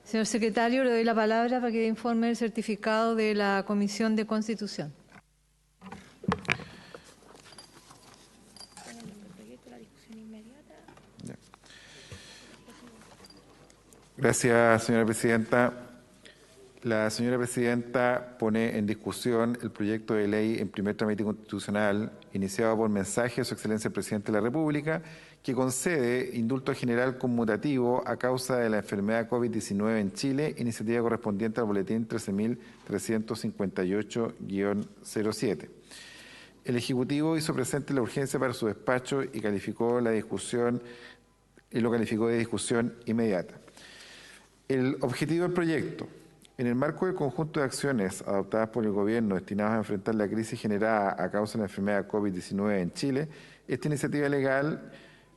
Señor secretario, le doy la palabra para que informe el certificado de la Comisión de Constitución. Gracias, señora presidenta. La señora presidenta pone en discusión el proyecto de ley en primer trámite constitucional iniciado por mensaje de su excelencia el presidente de la República que concede indulto general conmutativo a causa de la enfermedad COVID-19 en Chile, iniciativa correspondiente al boletín 13.358-07. El Ejecutivo hizo presente la urgencia para su despacho y lo calificó de discusión inmediata. El objetivo del proyecto: en el marco del conjunto de acciones adoptadas por el Gobierno destinadas a enfrentar la crisis generada a causa de la enfermedad COVID-19 en Chile, esta iniciativa legal,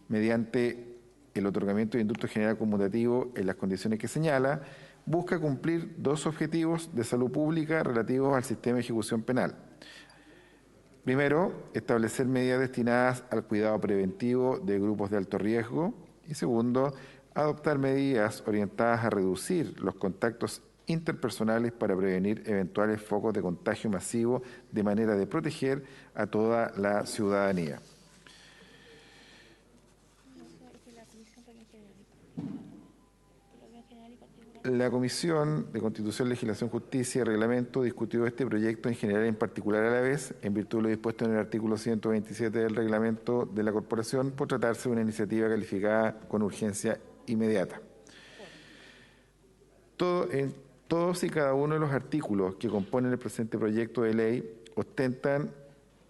mediante el otorgamiento de indulto general conmutativo en las condiciones que señala, busca cumplir dos objetivos de salud pública relativos al sistema de ejecución penal. Primero, establecer medidas destinadas al cuidado preventivo de grupos de alto riesgo. Y segundo, adoptar medidas orientadas a reducir los contactos interpersonales para prevenir eventuales focos de contagio masivo de manera de proteger a toda la ciudadanía. La Comisión de Constitución, Legislación, Justicia y Reglamento discutió este proyecto en general y en particular a la vez, en virtud de lo dispuesto en el artículo 127 del reglamento de la Corporación, por tratarse de una iniciativa calificada con urgencia inmediata. Todos y cada uno de los artículos que componen el presente proyecto de ley ostentan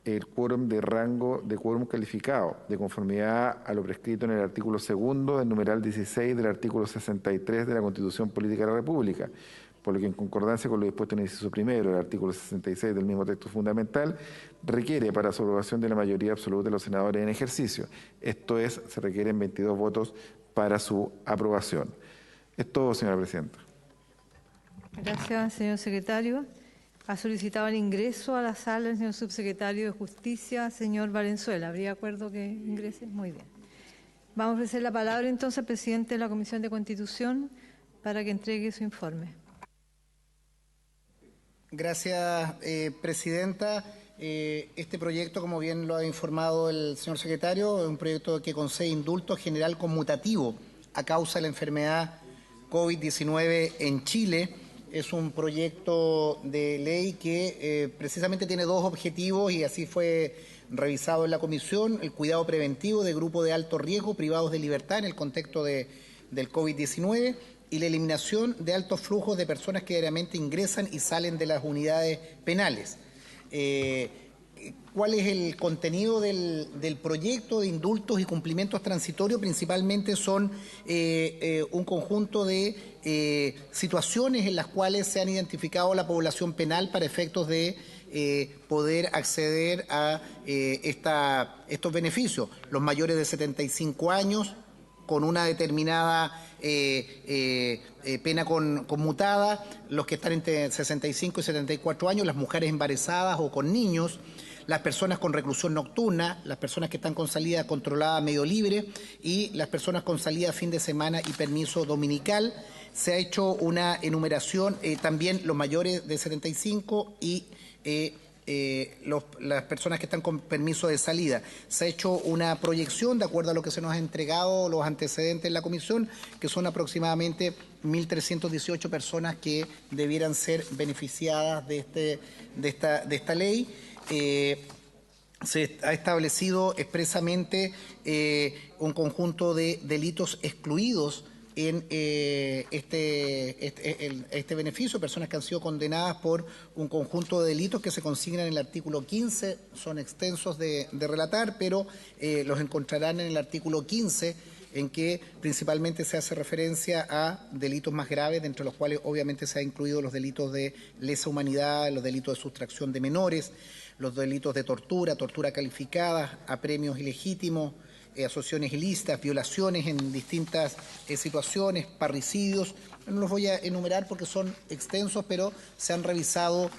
el quórum de rango de quórum calificado, de conformidad a lo prescrito en el artículo 2 del numeral 16 del artículo 63 de la Constitución Política de la República, por lo que en concordancia con lo dispuesto en el inciso primero del artículo 66 del mismo texto fundamental, requiere para su aprobación de la mayoría absoluta de los senadores en ejercicio. Esto es, se requieren 22 votos para su aprobación. Es todo, señora presidenta. Gracias, señor secretario. Ha solicitado el ingreso a la sala el señor subsecretario de Justicia, señor Valenzuela. ¿Habría acuerdo que ingrese? Muy bien. Vamos a ofrecer la palabra entonces al presidente de la Comisión de Constitución para que entregue su informe. Gracias, presidenta. Este proyecto, como bien lo ha informado el señor secretario, es un proyecto que concede indulto general conmutativo a causa de la enfermedad COVID-19 en Chile. Es un proyecto de ley que precisamente tiene dos objetivos y así fue revisado en la comisión: el cuidado preventivo de grupos de alto riesgo privados de libertad en el contexto del COVID-19 y la eliminación de altos flujos de personas que diariamente ingresan y salen de las unidades penales. ¿Cuál es el contenido del proyecto de indultos y cumplimientos transitorios? Principalmente son un conjunto de situaciones en las cuales se han identificado la población penal para efectos de poder acceder a estos beneficios. Los mayores de 75 años con una determinada pena conmutada, los que están entre 65 y 74 años, las mujeres embarazadas o con niños, las personas con reclusión nocturna, las personas que están con salida controlada medio libre y las personas con salida fin de semana y permiso dominical. Se ha hecho una enumeración, también los mayores de 75 y las personas que están con permiso de salida. Se ha hecho una proyección de acuerdo a lo que se nos ha entregado, los antecedentes en la comisión, que son aproximadamente 1.318 personas que debieran ser beneficiadas de esta ley. Se ha establecido expresamente un conjunto de delitos excluidos en este beneficio, personas que han sido condenadas por un conjunto de delitos que se consignan en el artículo 15, son extensos de relatar, pero los encontrarán en el artículo 15, en que principalmente se hace referencia a delitos más graves, entre los cuales obviamente se ha incluido los delitos de lesa humanidad, los delitos de sustracción de menores, los delitos de tortura, tortura calificada, apremios ilegítimos, asociaciones ilícitas, violaciones en distintas situaciones, parricidios. No los voy a enumerar porque son extensos, pero se han revisado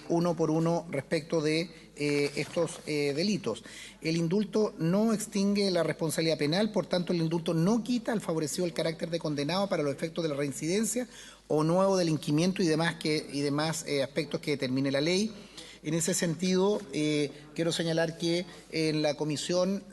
uno por uno respecto de estos delitos. El indulto no extingue la responsabilidad penal, por tanto el indulto no quita al favorecido el carácter de condenado para los efectos de la reincidencia o nuevo delinquimiento y demás aspectos que determine la ley. En ese sentido, quiero señalar que en la comisión,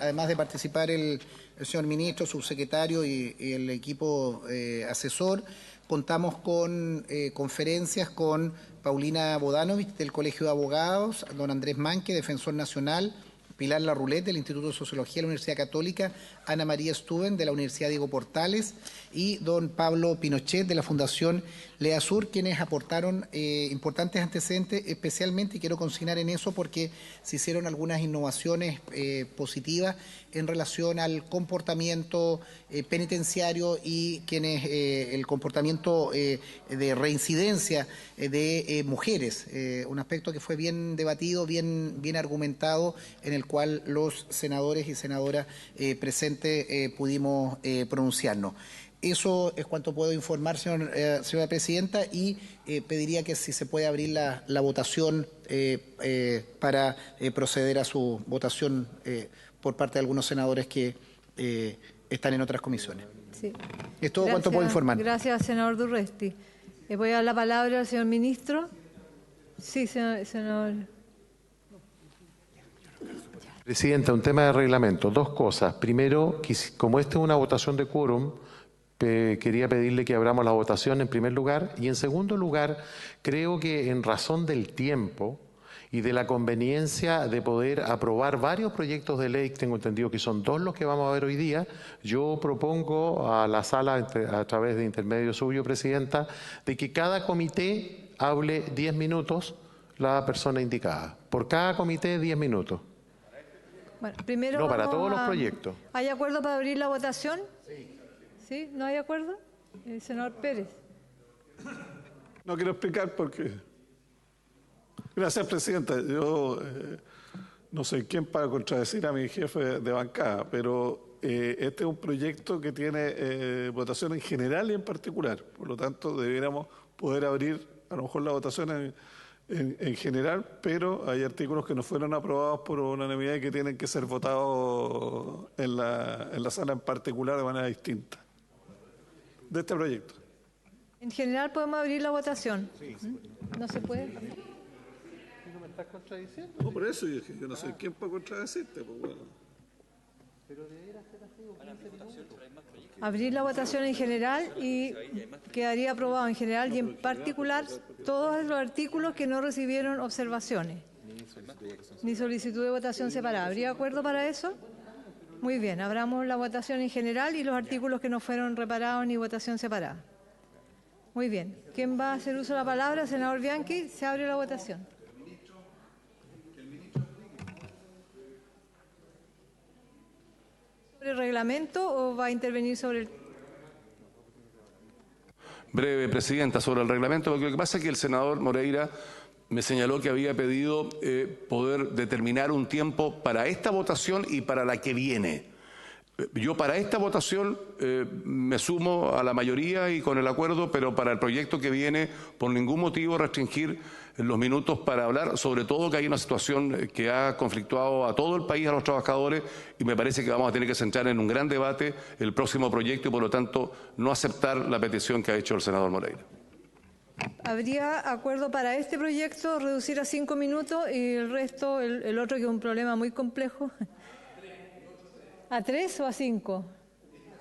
además de participar el señor ministro, subsecretario y el equipo asesor, contamos con conferencias con Paulina Bodanovich del Colegio de Abogados, don Andrés Manque, Defensor Nacional, Pilar Larroulet del Instituto de Sociología de la Universidad Católica, Ana María Stuben de la Universidad Diego Portales y don Pablo Pinochet de la Fundación Lea Sur, quienes aportaron importantes antecedentes, especialmente, y quiero consignar en eso porque se hicieron algunas innovaciones positivas en relación al comportamiento penitenciario y el comportamiento de reincidencia de mujeres, un aspecto que fue bien debatido, bien argumentado, en el cual los senadores y senadoras presentes pudimos pronunciarnos. Eso es cuanto puedo informar, señora presidenta, y pediría que si se puede abrir la votación para proceder a su votación por parte de algunos senadores que están en otras comisiones. Sí. Es todo cuanto puedo informar. Gracias, senador Durresti. Voy a dar la palabra al señor ministro. Sí, senador. Presidenta, un tema de reglamento. Dos cosas. Primero, como esta es una votación de quórum, quería pedirle que abramos la votación en primer lugar. Y en segundo lugar, creo que en razón del tiempo y de la conveniencia de poder aprobar varios proyectos de ley, tengo entendido que son dos los que vamos a ver hoy día, yo propongo a la sala, a través de intermedio suyo, Presidenta, de que cada comité hable 10 minutos la persona indicada. Por cada comité, 10 minutos. Bueno, primero no, para todos los proyectos. ¿Hay acuerdo para abrir la votación? ¿Sí? ¿No hay acuerdo? Senador Pérez. No quiero explicar porque... Gracias, Presidenta. Yo no soy quien para contradecir a mi jefe de bancada, pero este es un proyecto que tiene votación en general y en particular. Por lo tanto, debiéramos poder abrir a lo mejor la votación en general, pero hay artículos que no fueron aprobados por unanimidad y que tienen que ser votados en la sala en particular de manera distinta de este proyecto. En general podemos abrir la votación. Sí. ¿No se puede? ¿No me estás contradiciendo? No, por eso yo no soy quien para contradecirte. Pues bueno. Pero debiera ser así. Abrir la votación en general y quedaría aprobado en general y en particular todos los artículos que no recibieron observaciones. Ni solicitud de votación separada. ¿Habría acuerdo para eso? Muy bien, abramos la votación en general y los artículos que no fueron reparados ni votación separada. Muy bien. ¿Quién va a hacer uso de la palabra? Senador Bianchi, se abre la votación. ¿Sobre el reglamento o va a intervenir sobre el...? Breve, Presidenta, sobre el reglamento, porque lo que pasa es que el senador Moreira me señaló que había pedido poder determinar un tiempo para esta votación y para la que viene. Yo para esta votación me sumo a la mayoría y con el acuerdo, pero para el proyecto que viene, por ningún motivo restringir los minutos para hablar, sobre todo que hay una situación que ha conflictuado a todo el país, a los trabajadores, y me parece que vamos a tener que centrar en un gran debate el próximo proyecto y, por lo tanto, no aceptar la petición que ha hecho el senador Moreira. ¿Habría acuerdo para este proyecto reducir a 5 minutos y el resto, el otro que es un problema muy complejo? ¿A 3 o a 5?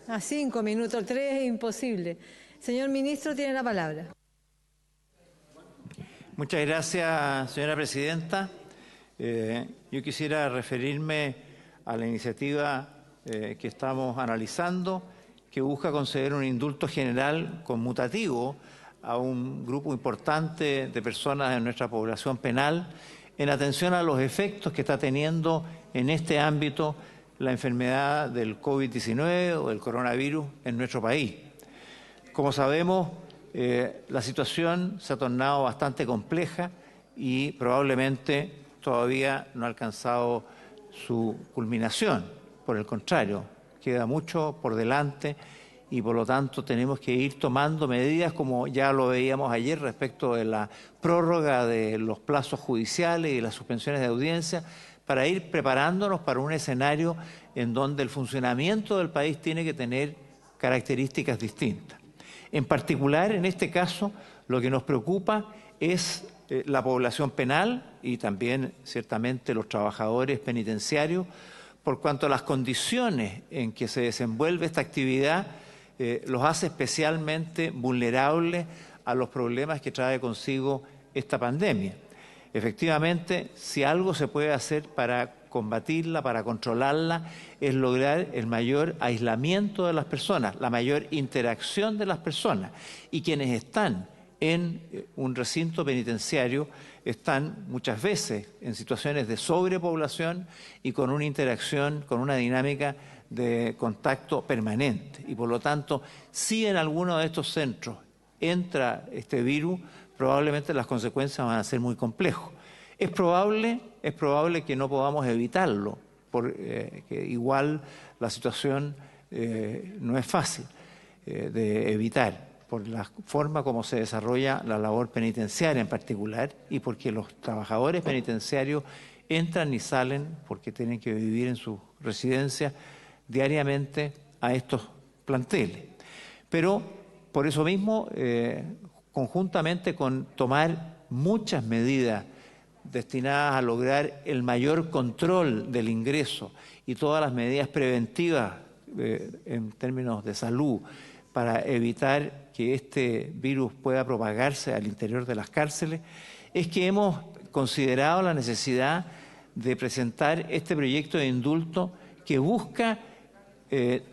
A 5 minutos, 3 es imposible. Señor ministro, tiene la palabra. Muchas gracias, señora presidenta. Yo quisiera referirme a la iniciativa que estamos analizando, que busca conceder un indulto general conmutativo a un grupo importante de personas en nuestra población penal en atención a los efectos que está teniendo en este ámbito la enfermedad del COVID-19 o el coronavirus en nuestro país. Como sabemos, la situación se ha tornado bastante compleja y probablemente todavía no ha alcanzado su culminación. Por el contrario, queda mucho por delante y por lo tanto tenemos que ir tomando medidas, como ya lo veíamos ayer respecto de la prórroga de los plazos judiciales y las suspensiones de audiencia, para ir preparándonos para un escenario en donde el funcionamiento del país tiene que tener características distintas. En particular, en este caso, lo que nos preocupa es la población penal y también, ciertamente, los trabajadores penitenciarios, por cuanto a las condiciones en que se desenvuelve esta actividad los hace especialmente vulnerables a los problemas que trae consigo esta pandemia. Efectivamente, si algo se puede hacer para combatirla, para controlarla, es lograr el mayor aislamiento de las personas, la mayor interacción de las personas. Y quienes están en un recinto penitenciario están muchas veces en situaciones de sobrepoblación y con una interacción, con una dinámica de contacto permanente. Y por lo tanto, si en alguno de estos centros entra este virus, probablemente las consecuencias van a ser muy complejas. Es probable que no podamos evitarlo, porque igual la situación no es fácil de evitar, por la forma como se desarrolla la labor penitenciaria en particular y porque los trabajadores penitenciarios entran y salen porque tienen que vivir en sus residencias diariamente a estos planteles. Pero por eso mismo, conjuntamente con tomar muchas medidas destinadas a lograr el mayor control del ingreso y todas las medidas preventivas en términos de salud para evitar que este virus pueda propagarse al interior de las cárceles, es que hemos considerado la necesidad de presentar este proyecto de indulto que busca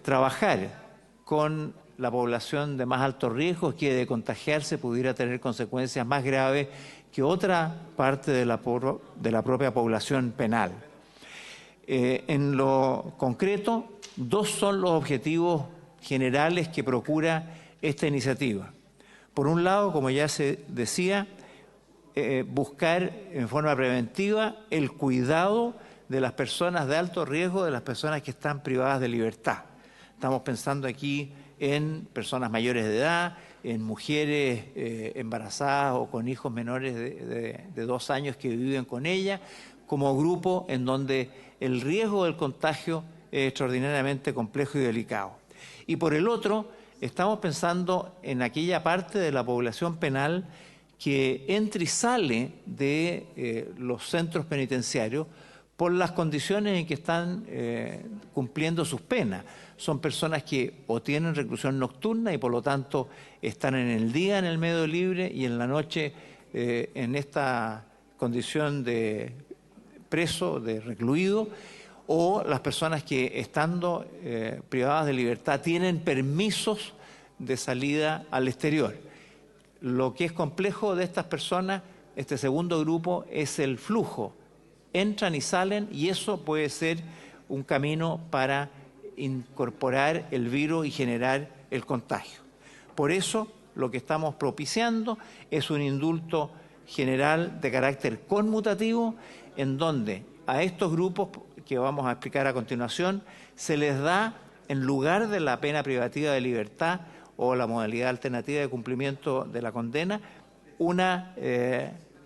trabajar con la población de más alto riesgo, que de contagiarse pudiera tener consecuencias más graves que otra parte de la propia población penal. En lo concreto, dos son los objetivos generales que procura esta iniciativa. Por un lado, como ya se decía, buscar en forma preventiva el cuidado de las personas de alto riesgo, de las personas que están privadas de libertad. Estamos pensando aquí en personas mayores de edad, en mujeres embarazadas o con hijos menores de 2 años que viven con ella, como grupo en donde el riesgo del contagio es extraordinariamente complejo y delicado. Y por el otro, estamos pensando en aquella parte de la población penal que entra y sale de los centros penitenciarios por las condiciones en que están cumpliendo sus penas. Son personas que o tienen reclusión nocturna y por lo tanto están en el día en el medio libre y en la noche en esta condición de preso, de recluido, o las personas que estando privadas de libertad tienen permisos de salida al exterior. Lo que es complejo de estas personas, este segundo grupo, es el flujo. Entran y salen y eso puede ser un camino para incorporar el virus y generar el contagio. Por eso lo que estamos propiciando es un indulto general de carácter conmutativo en donde a estos grupos que vamos a explicar a continuación se les da, en lugar de la pena privativa de libertad o la modalidad alternativa de cumplimiento de la condena, una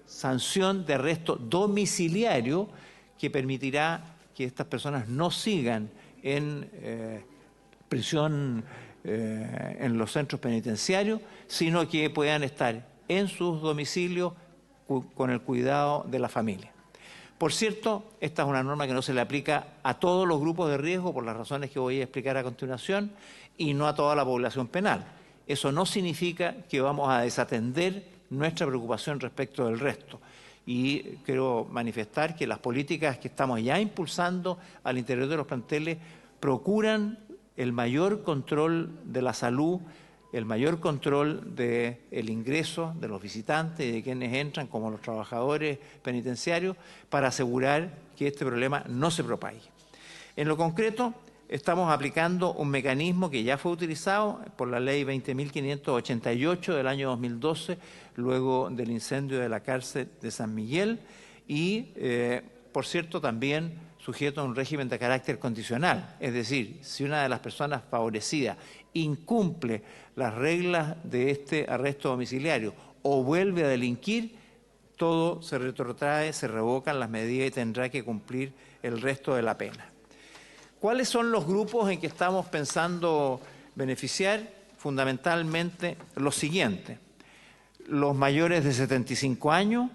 sanción de arresto domiciliario que permitirá que estas personas no sigan en prisión en los centros penitenciarios, sino que puedan estar en sus domicilios con el cuidado de la familia. Por cierto, esta es una norma que no se le aplica a todos los grupos de riesgo por las razones que voy a explicar a continuación y no a toda la población penal. Eso no significa que vamos a desatender nuestra preocupación respecto del resto. Y quiero manifestar que las políticas que estamos ya impulsando al interior de los planteles procuran el mayor control de la salud, el mayor control del ingreso de los visitantes y de quienes entran, como los trabajadores penitenciarios, para asegurar que este problema no se propague. En lo concreto, estamos aplicando un mecanismo que ya fue utilizado por la Ley 20.588 del año 2012, luego del incendio de la cárcel de San Miguel, y, por cierto, también sujetos a un régimen de carácter condicional. Es decir, si una de las personas favorecidas incumple las reglas de este arresto domiciliario o vuelve a delinquir, todo se retrotrae, se revocan las medidas y tendrá que cumplir el resto de la pena. ¿Cuáles son los grupos en que estamos pensando beneficiar? Fundamentalmente los siguientes: los mayores de 75 años,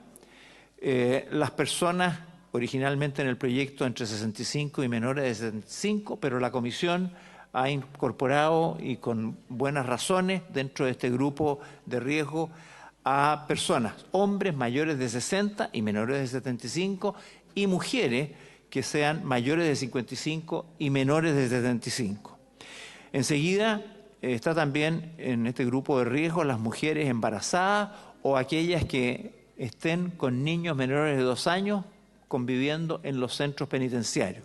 las personas originalmente en el proyecto entre 65 y menores de 75, pero la Comisión ha incorporado, y con buenas razones, dentro de este grupo de riesgo, a personas, hombres mayores de 60 y menores de 75, y mujeres que sean mayores de 55 y menores de 75. Enseguida está también en este grupo de riesgo las mujeres embarazadas o aquellas que estén con niños menores de 2 años conviviendo en los centros penitenciarios.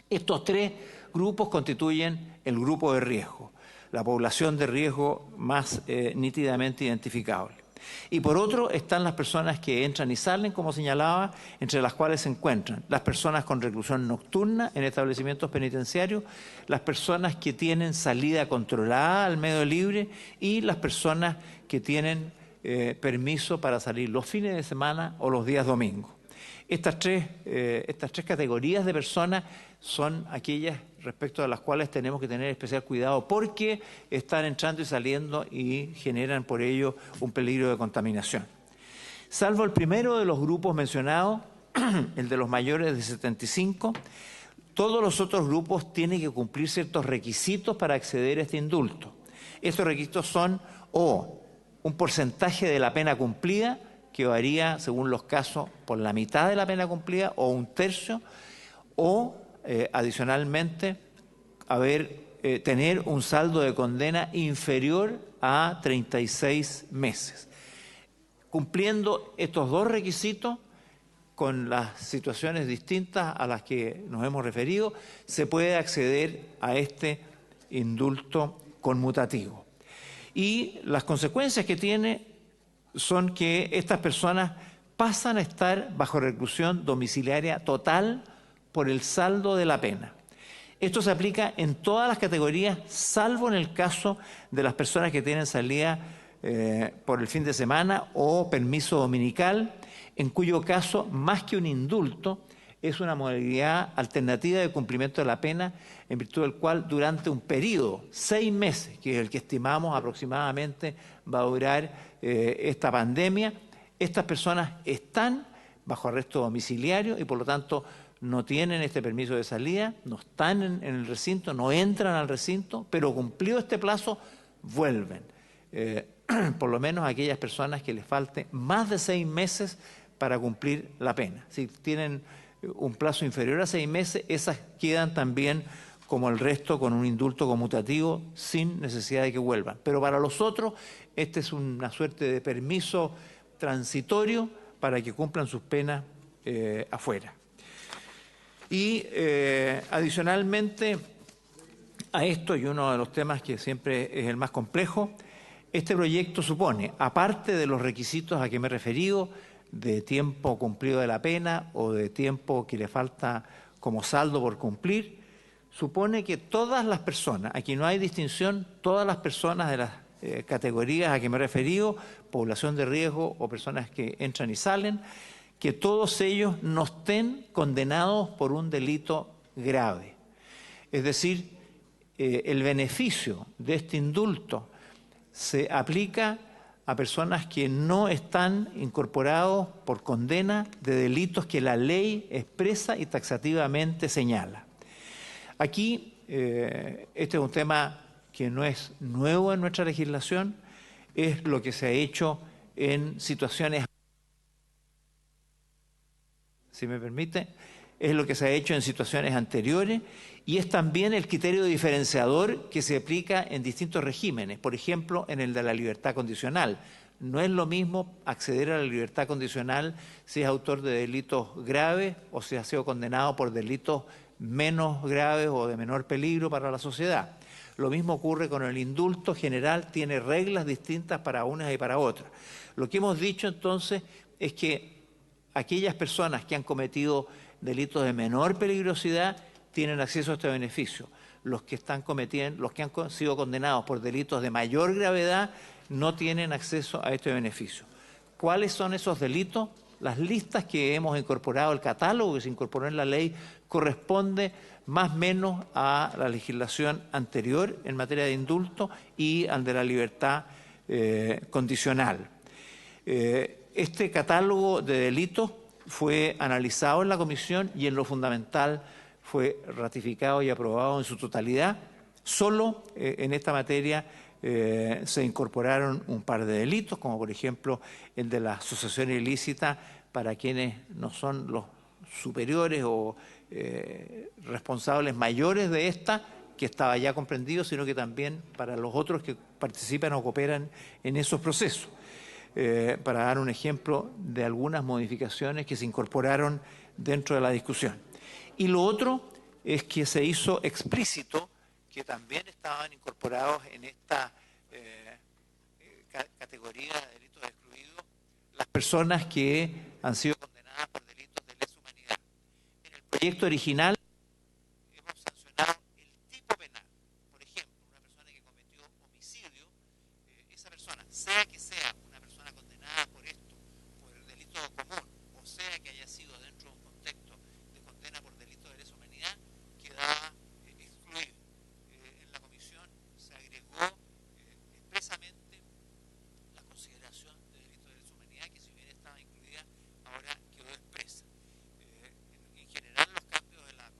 Estos tres grupos constituyen el grupo de riesgo, la población de riesgo más nítidamente identificable. Y por otro están las personas que entran y salen, como señalaba, entre las cuales se encuentran las personas con reclusión nocturna en establecimientos penitenciarios, las personas que tienen salida controlada al medio libre y las personas que tienen permiso para salir los fines de semana o los días domingos. Estas tres categorías de personas son aquellas respecto a las cuales tenemos que tener especial cuidado porque están entrando y saliendo y generan por ello un peligro de contaminación. Salvo el primero de los grupos mencionados, el de los mayores de 75, todos los otros grupos tienen que cumplir ciertos requisitos para acceder a este indulto. Estos requisitos son o un porcentaje de la pena cumplida, que varía según los casos por la mitad de la pena cumplida o un tercio, o adicionalmente tener un saldo de condena inferior a 36 meses. Cumpliendo estos dos requisitos, con las situaciones distintas a las que nos hemos referido, se puede acceder a este indulto conmutativo. Y las consecuencias que tiene son que estas personas pasan a estar bajo reclusión domiciliaria total por el saldo de la pena. Esto se aplica en todas las categorías, salvo en el caso de las personas que tienen salida por el fin de semana o permiso dominical, en cuyo caso, más que un indulto, es una modalidad alternativa de cumplimiento de la pena, en virtud del cual durante un periodo, 6 meses, que es el que estimamos aproximadamente va a durar esta pandemia, estas personas están bajo arresto domiciliario y por lo tanto no tienen este permiso de salida, no están en el recinto, no entran al recinto, pero cumplido este plazo vuelven. Por lo menos aquellas personas que les falte más de 6 meses para cumplir la pena. Si tienen un plazo inferior a 6 meses, esas quedan también como el resto con un indulto conmutativo sin necesidad de que vuelvan. Pero para los otros, este es una suerte de permiso transitorio para que cumplan sus penas afuera. Y adicionalmente a esto, y uno de los temas que siempre es el más complejo, este proyecto supone, aparte de los requisitos a que me he referido, de tiempo cumplido de la pena o de tiempo que le falta como saldo por cumplir, supone que todas las personas, aquí no hay distinción, todas las personas de las categorías a que me he referido, población de riesgo o personas que entran y salen, que todos ellos no estén condenados por un delito grave. Es decir, el beneficio de este indulto se aplica a personas que no están incorporados por condena de delitos que la ley expresa y taxativamente señala. Aquí, este es un tema que no es nuevo en nuestra legislación, es lo que se ha hecho en situaciones, si me permite, es lo que se ha hecho en situaciones anteriores y es también el criterio diferenciador que se aplica en distintos regímenes, por ejemplo, en el de la libertad condicional. No es lo mismo acceder a la libertad condicional si es autor de delitos graves o si ha sido condenado por delitos menos graves o de menor peligro para la sociedad. Lo mismo ocurre con el indulto general, tiene reglas distintas para unas y para otras. Lo que hemos dicho entonces es que aquellas personas que han cometido delitos de menor peligrosidad tienen acceso a este beneficio. Los que han sido condenados por delitos de mayor gravedad no tienen acceso a este beneficio. ¿Cuáles son esos delitos? Las listas que hemos incorporado, el catálogo que se incorporó en la ley, corresponde más o menos a la legislación anterior en materia de indulto y al de la libertad condicional. Este catálogo de delitos fue analizado en la comisión y en lo fundamental fue ratificado y aprobado en su totalidad. Solo en esta materia se incorporaron un par de delitos, como por ejemplo el de la asociación ilícita para quienes no son los superiores o responsables mayores de esta, que estaba ya comprendido, sino que también para los otros que participan o cooperan en esos procesos. Para dar un ejemplo de algunas modificaciones que se incorporaron dentro de la discusión. Y lo otro es que se hizo explícito que también estaban incorporados en esta categoría de delitos excluidos las personas que han sido condenadas por delitos de lesa humanidad. En el proyecto original hemos sancionado el tipo penal. Por ejemplo, una persona que cometió homicidio, esa persona, sea que sea una persona condenada por esto, por el delito común, o sea que haya sido dentro de un contexto de condena por delito de lesa humanidad, quedaba excluido. En la comisión se agregó expresamente la consideración de delito de lesa humanidad, que si bien estaba incluida, ahora quedó expresa. En general, los cambios de la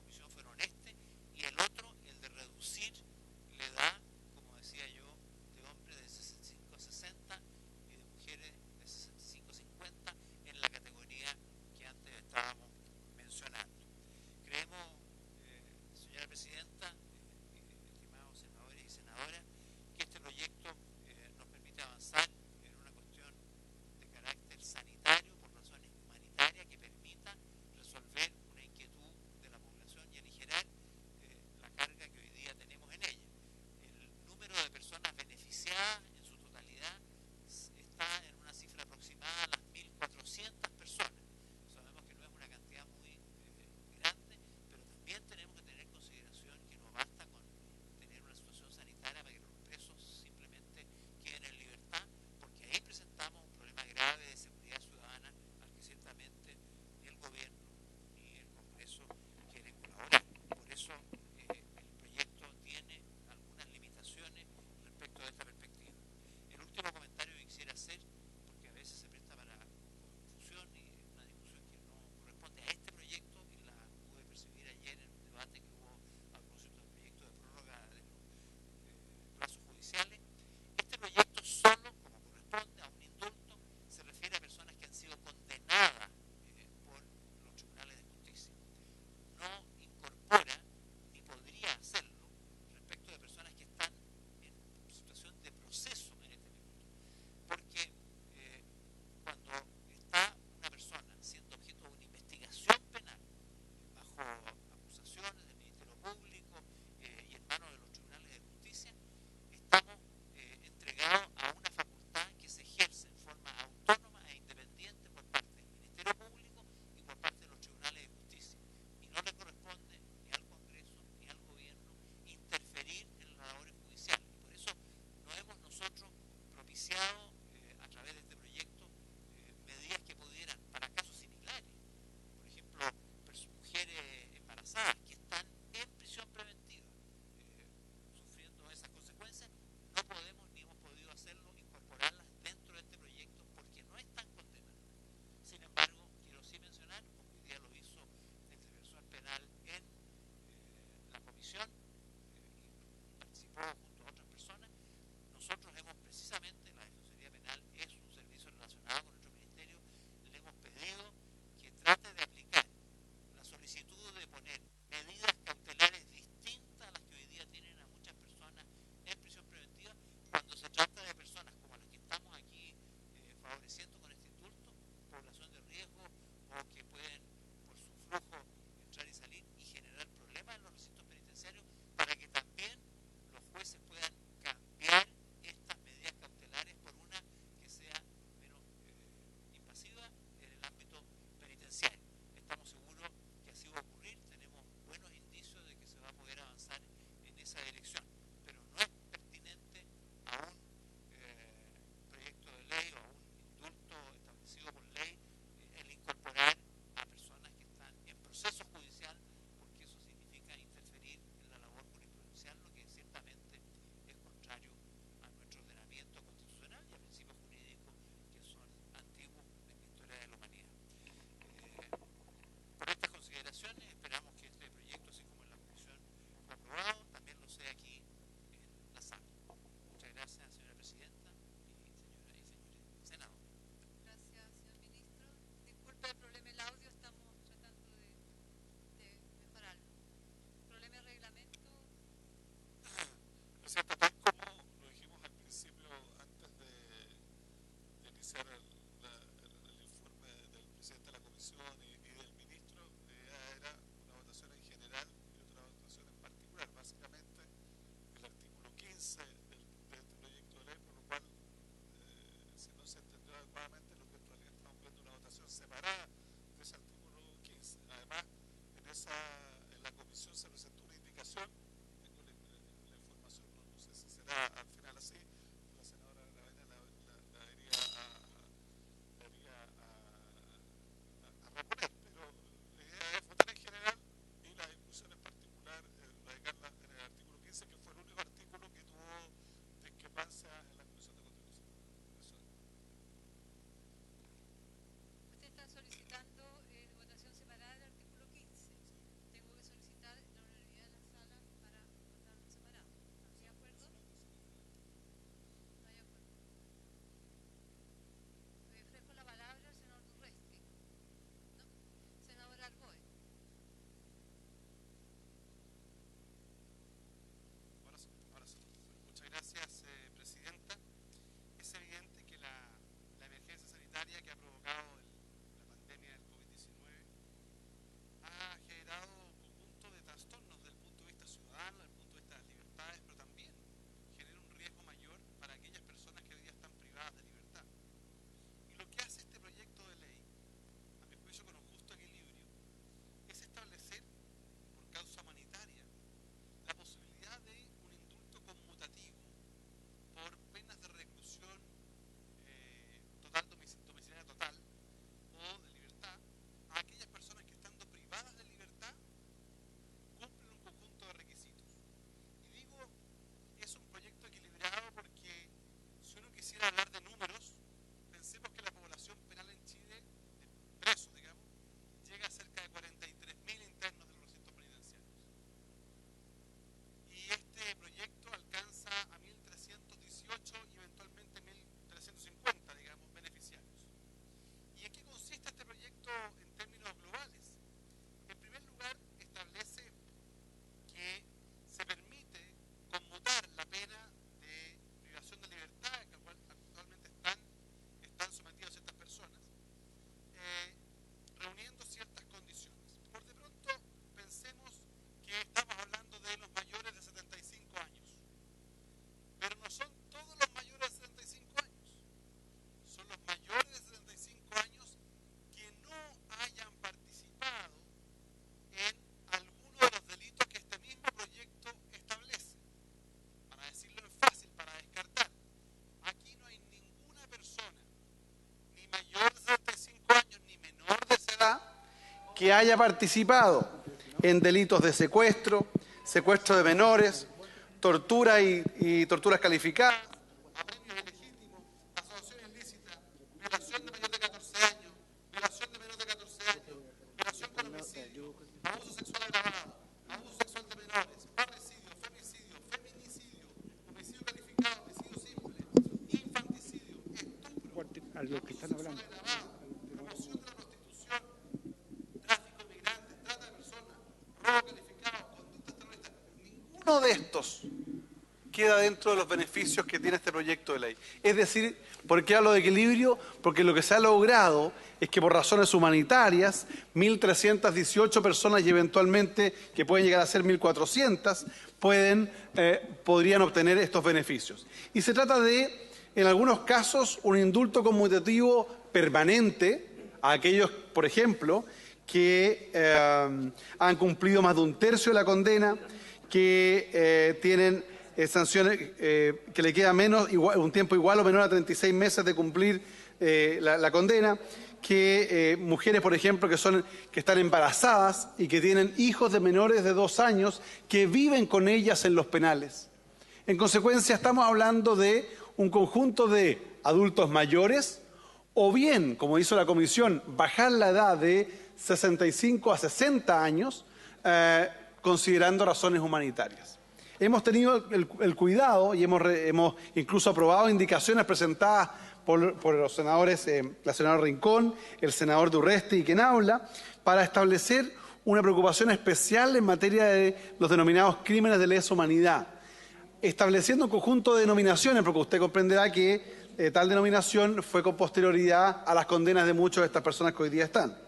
que haya participado en delitos de secuestro, secuestro de menores, tortura y torturas calificadas, apremios ilegítimos, asociación ilícita, violación de mayor de 14 años, violación de menor de 14 años, violación con homicidio, abuso sexual agravado, abuso sexual de menores, parricidio, femicidio, feminicidio, homicidio calificado, homicidio simple, infanticidio, estupro, abuso sexual agravado, promoción de la prostitución, tráfico de migrantes, trata de personas, robo calificado, conductas terroristas. Ninguno de estos queda dentro de los beneficios que tiene este proyecto de ley. Es decir, ¿por qué hablo de equilibrio? Porque lo que se ha logrado es que por razones humanitarias, 1.318 personas y eventualmente, que pueden llegar a ser 1.400, podrían obtener estos beneficios. Y se trata de, en algunos casos, un indulto conmutativo permanente a aquellos, por ejemplo, que han cumplido más de un tercio de la condena, que tienen sanciones que le queda un tiempo igual o menor a 36 meses de cumplir la condena, que mujeres, por ejemplo, que están embarazadas y que tienen hijos de menores de 2 años que viven con ellas en los penales. En consecuencia, estamos hablando de un conjunto de adultos mayores, o bien, como hizo la Comisión, bajar la edad de 65 a 60 años, considerando razones humanitarias. Hemos tenido el cuidado y hemos incluso aprobado indicaciones presentadas por los senadores, la senadora Rincón, el senador Durresti y quien habla, para establecer una preocupación especial en materia de los denominados crímenes de lesa humanidad, estableciendo un conjunto de denominaciones, porque usted comprenderá que tal denominación fue con posterioridad a las condenas de muchas de estas personas que hoy día están.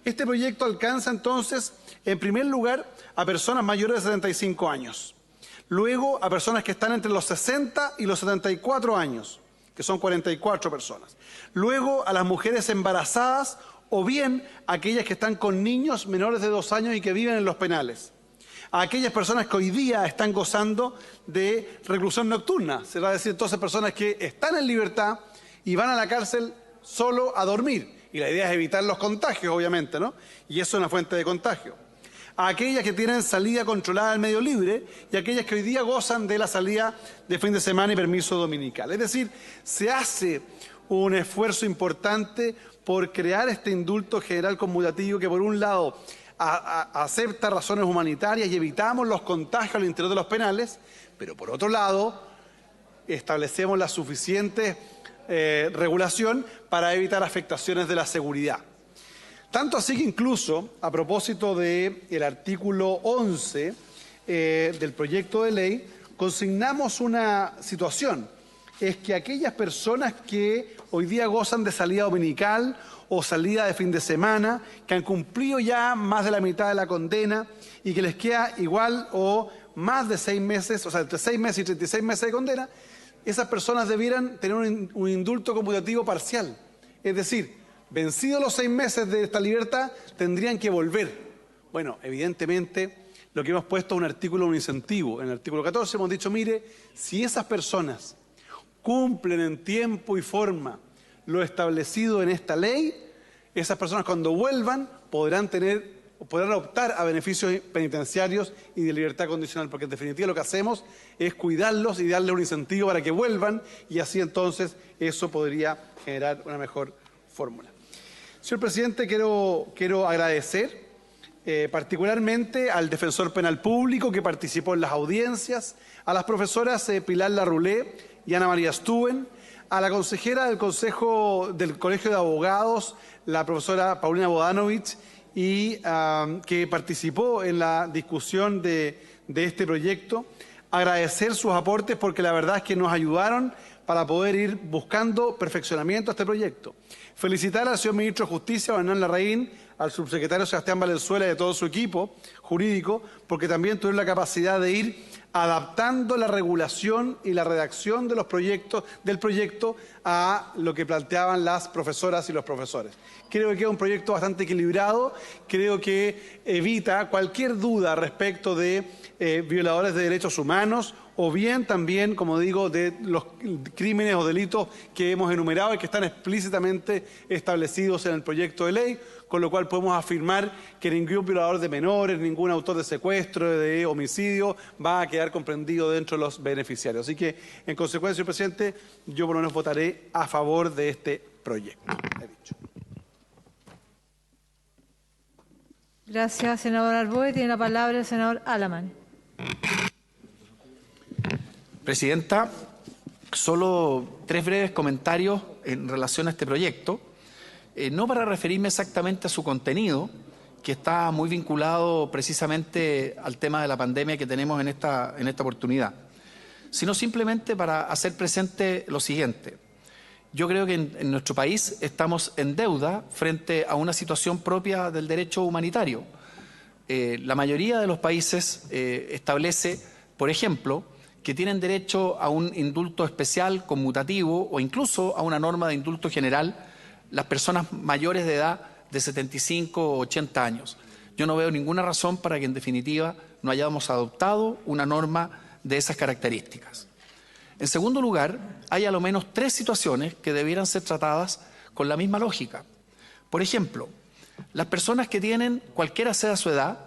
Este proyecto alcanza entonces, en primer lugar, a personas mayores de 75 años. Luego, a personas que están entre los 60 y los 74 años, que son 44 personas. Luego, a las mujeres embarazadas o bien a aquellas que están con niños menores de 2 años y que viven en los penales. A aquellas personas que hoy día están gozando de reclusión nocturna. Se va a decir entonces personas que están en libertad y van a la cárcel solo a dormir. Y la idea es evitar los contagios, obviamente, ¿no? Y eso es una fuente de contagio. A aquellas que tienen salida controlada al medio libre y a aquellas que hoy día gozan de la salida de fin de semana y permiso dominical. Es decir, se hace un esfuerzo importante por crear este indulto general conmutativo que, por un lado, acepta razones humanitarias y evitamos los contagios al interior de los penales, pero por otro lado, establecemos la suficiente regulación para evitar afectaciones de la seguridad. Tanto así que incluso, a propósito del artículo 11 del proyecto de ley, consignamos una situación. Es que aquellas personas que hoy día gozan de salida dominical o salida de fin de semana, que han cumplido ya más de la mitad de la condena y que les queda igual o más de 6 meses, o sea, entre 6 meses y 36 meses de condena, esas personas debieran tener un indulto conmutativo parcial. Es decir, vencidos los 6 meses de esta libertad, tendrían que volver. Bueno, evidentemente, lo que hemos puesto es un artículo, un incentivo. En el artículo 14 hemos dicho, mire, si esas personas cumplen en tiempo y forma lo establecido en esta ley, esas personas cuando vuelvan podrán optar a beneficios penitenciarios y de libertad condicional, porque en definitiva lo que hacemos es cuidarlos y darles un incentivo para que vuelvan y así entonces eso podría generar una mejor fórmula. Señor presidente, quiero agradecer particularmente al defensor penal público que participó en las audiencias, a las profesoras Pilar Larroulé y Ana María Stuben, a la consejera del Colegio de Abogados, la profesora Paulina Bodanovich, y que participó en la discusión de este proyecto. Agradecer sus aportes porque la verdad es que nos ayudaron para poder ir buscando perfeccionamiento a este proyecto. Felicitar al señor ministro de Justicia, Hernán Larraín, al subsecretario Sebastián Valenzuela y a todo su equipo jurídico, porque también tuvieron la capacidad de ir adaptando la regulación y la redacción de del proyecto a lo que planteaban las profesoras y los profesores. Creo que es un proyecto bastante equilibrado, creo que evita cualquier duda respecto de violadores de derechos humanos o bien también, como digo, de los crímenes o delitos que hemos enumerado y que están explícitamente establecidos en el proyecto de ley, con lo cual podemos afirmar que ningún violador de menores, ningún autor de secuestro, de homicidio, va a quedar comprendido dentro de los beneficiarios. Así que, en consecuencia, señor presidente, yo por lo menos votaré a favor de este proyecto. He dicho. Gracias, senador Arboe. Tiene la palabra el senador Alamán. Presidenta, solo 3 breves comentarios en relación a este proyecto, no para referirme exactamente a su contenido, que está muy vinculado precisamente al tema de la pandemia que tenemos en esta oportunidad, sino simplemente para hacer presente lo siguiente. Yo creo que en nuestro país estamos en deuda frente a una situación propia del derecho humanitario. La mayoría de los países establece, por ejemplo, que tienen derecho a un indulto especial conmutativo o incluso a una norma de indulto general las personas mayores de edad de 75 o 80 años. Yo no veo ninguna razón para que, en definitiva, no hayamos adoptado una norma de esas características. En segundo lugar, hay a lo menos 3 situaciones que debieran ser tratadas con la misma lógica. Por ejemplo, las personas que tienen, cualquiera sea su edad,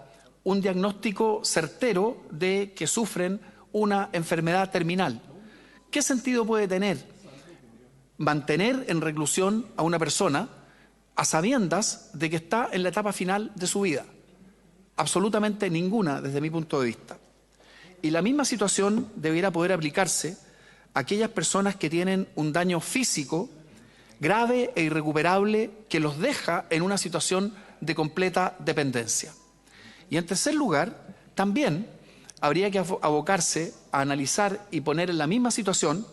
un diagnóstico certero de que sufren una enfermedad terminal. ¿Qué sentido puede tener mantener en reclusión a una persona a sabiendas de que está en la etapa final de su vida? Absolutamente ninguna, desde mi punto de vista. Y la misma situación debiera poder aplicarse a aquellas personas que tienen un daño físico grave e irrecuperable que los deja en una situación de completa dependencia. Y en tercer lugar, también habría que abocarse a analizar y poner en la misma situación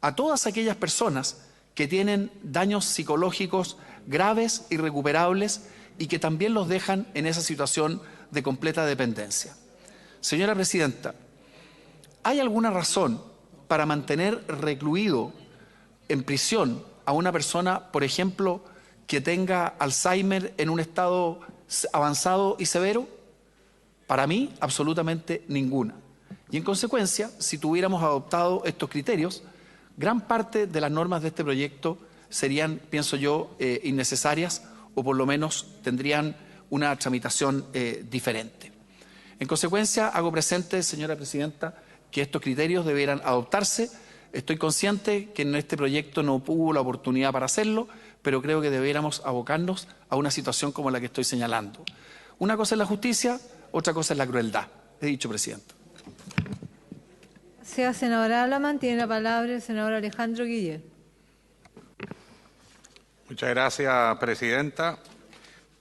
a todas aquellas personas que tienen daños psicológicos graves, irrecuperables y que también los dejan en esa situación de completa dependencia. Señora Presidenta, ¿hay alguna razón para mantener recluido en prisión a una persona, por ejemplo, que tenga Alzheimer en un estado avanzado y severo? Para mí, absolutamente ninguna. Y en consecuencia, si tuviéramos adoptado estos criterios, gran parte de las normas de este proyecto serían, pienso yo, innecesarias o por lo menos tendrían una tramitación diferente. En consecuencia, hago presente, señora Presidenta, que estos criterios debieran adoptarse. Estoy consciente que en este proyecto no hubo la oportunidad para hacerlo, pero creo que debiéramos abocarnos a una situación como la que estoy señalando. Una cosa es la justicia, otra cosa es la crueldad. He dicho, Presidenta. Gracias, senadora Alamán. Tiene la palabra el senador Alejandro Guille. Muchas gracias, Presidenta.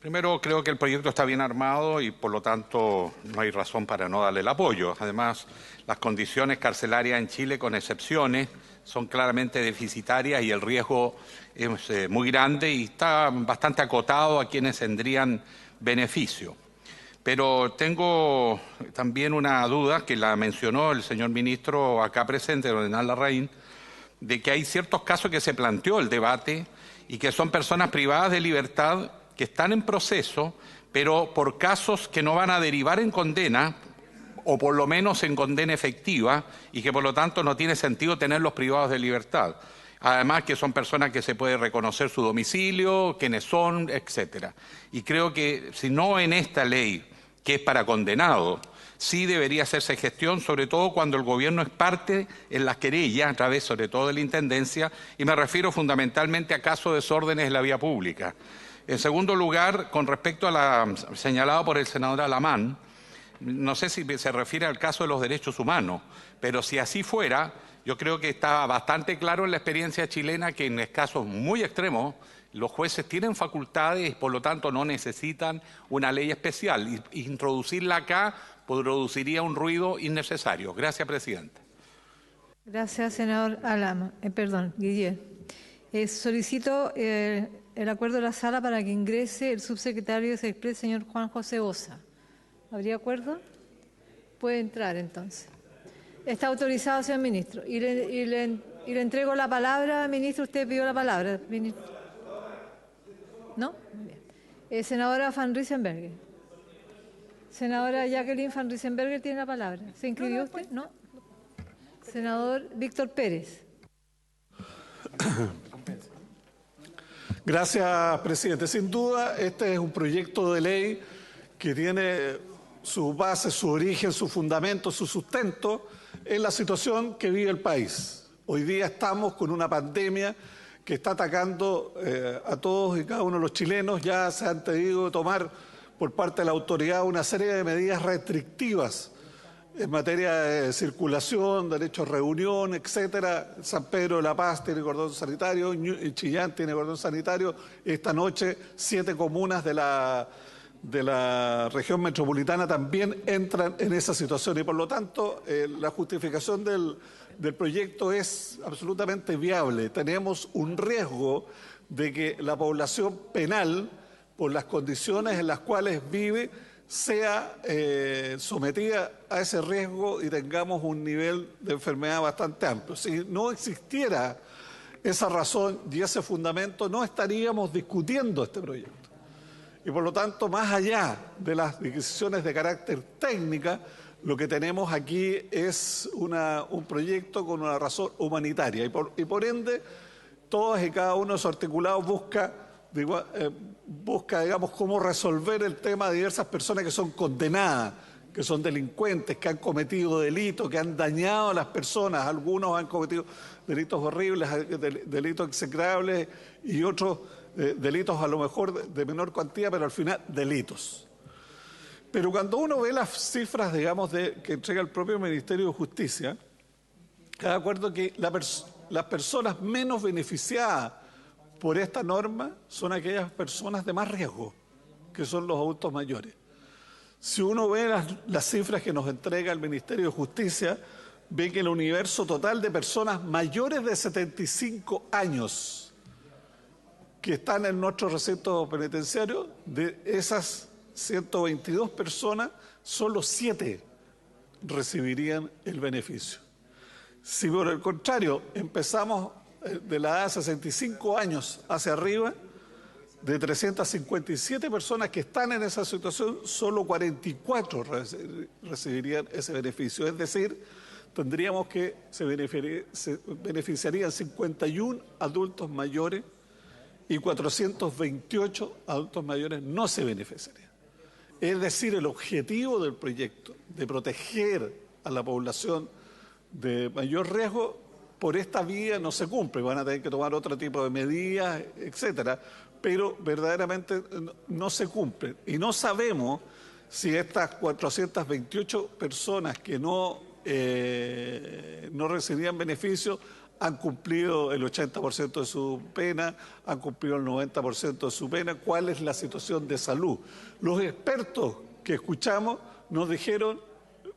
Primero, creo que el proyecto está bien armado y, por lo tanto, no hay razón para no darle el apoyo. Además, las condiciones carcelarias en Chile, con excepciones, son claramente deficitarias y el riesgo es muy grande y está bastante acotado a quienes tendrían beneficio. Pero tengo también una duda que la mencionó el señor ministro acá presente, don Hernán Larraín, de que hay ciertos casos que se planteó el debate y que son personas privadas de libertad que están en proceso, pero por casos que no van a derivar en condena, o por lo menos en condena efectiva, y que por lo tanto no tiene sentido tenerlos privados de libertad. Además que son personas que se puede reconocer su domicilio, quiénes son, etcétera. Y creo que si no en esta ley, que es para condenados, sí debería hacerse gestión, sobre todo cuando el gobierno es parte en las querellas, a través sobre todo de la Intendencia, y me refiero fundamentalmente a casos de desórdenes en la vía pública. En segundo lugar, con respecto a la señalado por el senador Alamán, no sé si se refiere al caso de los derechos humanos, pero si así fuera, yo creo que está bastante claro en la experiencia chilena que en casos muy extremos los jueces tienen facultades y por lo tanto no necesitan una ley especial. Y introducirla acá produciría un ruido innecesario. Gracias, Presidenta. Gracias, senador Guille. Solicito el acuerdo de la sala para que ingrese el subsecretario de Sexpress, señor Juan José Osa. ¿Habría acuerdo? Puede entrar entonces. Está autorizado, señor ministro. Y le entrego la palabra, ministro. Usted pidió la palabra. Ministro. ¿No? Muy bien. Senadora Van Riesenberger. Senadora Jacqueline Van Riesenberger tiene la palabra. ¿Se inscribió usted? No. Senador Víctor Pérez. Gracias, presidente. Sin duda, este es un proyecto de ley que tiene su base, su origen, su fundamento, su sustento en la situación que vive el país. Hoy día estamos con una pandemia que está atacando a todos y cada uno de los chilenos. Ya se han tenido que tomar por parte de la autoridad una serie de medidas restrictivas en materia de circulación, derecho a reunión, etcétera. San Pedro de la Paz tiene cordón sanitario, Chillán tiene cordón sanitario. Esta noche 7 comunas de la región metropolitana también entran en esa situación y por lo tanto la justificación del proyecto es absolutamente viable. Tenemos un riesgo de que la población penal, por las condiciones en las cuales vive, sea sometida a ese riesgo y tengamos un nivel de enfermedad bastante amplio. Si no existiera esa razón y ese fundamento, no estaríamos discutiendo este proyecto. Y por lo tanto, más allá de las decisiones de carácter técnica, lo que tenemos aquí es un proyecto con una razón humanitaria y por ende, todos y cada uno de sus articulados busca, digamos, cómo resolver el tema de diversas personas que son condenadas, que son delincuentes, que han cometido delitos, que han dañado a las personas. Algunos han cometido delitos horribles, delitos execrables y otros delitos a lo mejor de menor cuantía, pero al final delitos. Pero cuando uno ve las cifras, digamos, que entrega el propio Ministerio de Justicia, queda de acuerdo que las personas menos beneficiadas por esta norma son aquellas personas de más riesgo, que son los adultos mayores. Si uno ve las cifras que nos entrega el Ministerio de Justicia, ve que el universo total de personas mayores de 75 años que están en nuestro recinto penitenciario, de esas 122 personas, solo 7 recibirían el beneficio. Si por el contrario empezamos de la edad de 65 años hacia arriba, de 357 personas que están en esa situación, solo 44 recibirían ese beneficio. Es decir, tendríamos que se beneficiarían 51 adultos mayores y 428 adultos mayores no se beneficiarían. Es decir, el objetivo del proyecto de proteger a la población de mayor riesgo por esta vía no se cumple. Van a tener que tomar otro tipo de medidas, etcétera, pero verdaderamente no se cumple. Y no sabemos si estas 428 personas que no recibían beneficios han cumplido el 80% de su pena, han cumplido el 90% de su pena. ¿Cuál es la situación de salud? Los expertos que escuchamos nos dijeron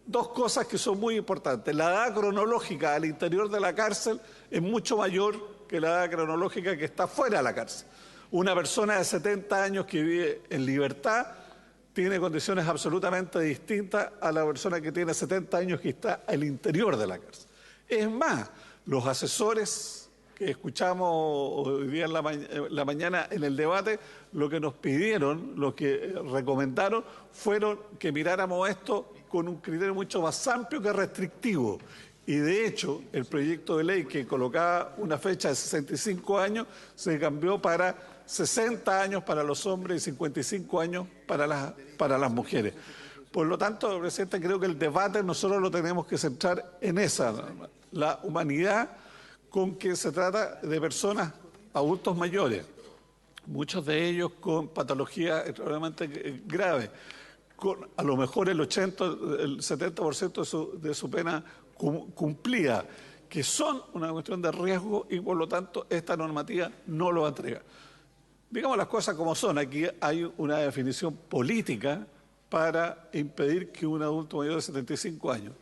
dos cosas que son muy importantes. La edad cronológica al interior de la cárcel es mucho mayor que la edad cronológica que está fuera de la cárcel. Una persona de 70 años que vive en libertad tiene condiciones absolutamente distintas a la persona que tiene 70 años que está al interior de la cárcel. Es más, los asesores que escuchamos hoy día en la mañana en el debate, lo que nos pidieron, lo que recomendaron, fueron que miráramos esto con un criterio mucho más amplio que restrictivo. Y de hecho, el proyecto de ley que colocaba una fecha de 65 años se cambió para 60 años para los hombres y 55 años para las mujeres. Por lo tanto, presidente, creo que el debate nosotros lo tenemos que centrar en esa, la humanidad con que se trata de personas, adultos mayores, muchos de ellos con patologías extremadamente graves, con a lo mejor el 70% de su pena cumplida, que son una cuestión de riesgo y por lo tanto esta normativa no lo entrega. Digamos las cosas como son, aquí hay una definición política para impedir que un adulto mayor de 75 años.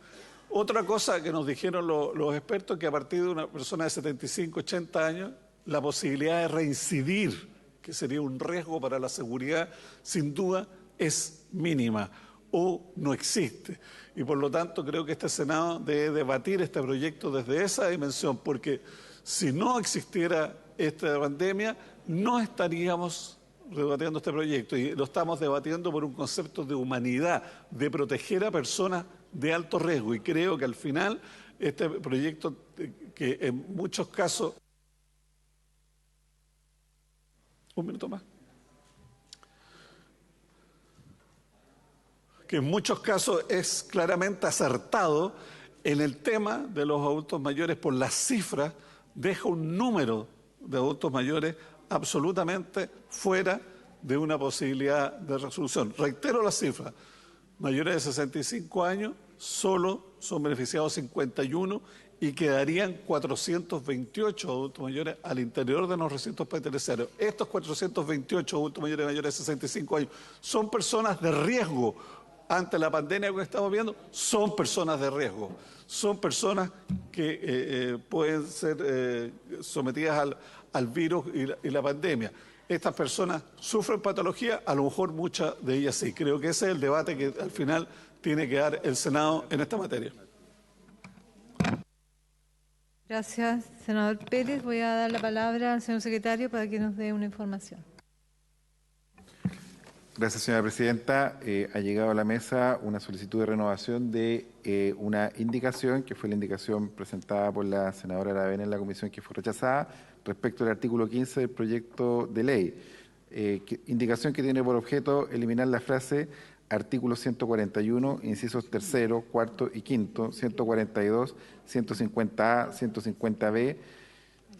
Otra cosa que nos dijeron los expertos, que a partir de una persona de 75, 80 años, la posibilidad de reincidir, que sería un riesgo para la seguridad, sin duda es mínima o no existe. Y por lo tanto creo que este Senado debe debatir este proyecto desde esa dimensión, porque si no existiera esta pandemia, no estaríamos debatiendo este proyecto y lo estamos debatiendo por un concepto de humanidad, de proteger a personas de alto riesgo. Y creo que al final este proyecto, que en muchos casos... Un minuto más. Que en muchos casos es claramente acertado en el tema de los adultos mayores por las cifras, deja un número de adultos mayores absolutamente fuera de una posibilidad de resolución. Reitero las cifras, mayores de 65 años solo son beneficiados 51 y quedarían 428 adultos mayores al interior de los recintos penitenciarios. Estos 428 adultos mayores de 65 años son personas de riesgo. Ante la pandemia que estamos viendo, son personas de riesgo, son personas que pueden ser sometidas al virus y la pandemia. Estas personas sufren patología, a lo mejor muchas de ellas sí. Creo que ese es el debate que al final tiene que dar el Senado en esta materia. Gracias, senador Pérez. Voy a dar la palabra al señor secretario para que nos dé una información. Gracias, señora presidenta. Ha llegado a la mesa una solicitud de renovación de una indicación, que fue la indicación presentada por la senadora Aravena en la comisión, que fue rechazada, respecto al artículo 15 del proyecto de ley. Indicación que tiene por objeto eliminar la frase artículo 141, incisos tercero, cuarto y quinto, 142, 150A, 150B,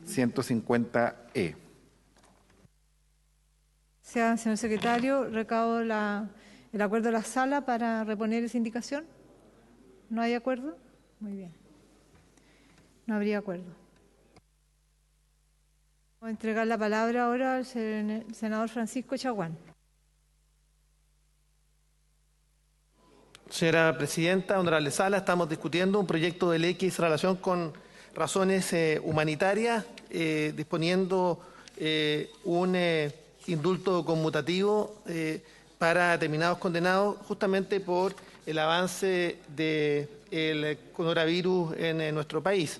150E. Señor secretario, recabo el acuerdo de la sala para reponer esa indicación. ¿No hay acuerdo? Muy bien. No habría acuerdo. Voy a entregar la palabra ahora al senador Francisco Chaguán. Señora presidenta, honorable sala, estamos discutiendo un proyecto de ley que hizo relación con razones humanitarias, disponiendo un indulto conmutativo para determinados condenados justamente por el avance del coronavirus en nuestro país.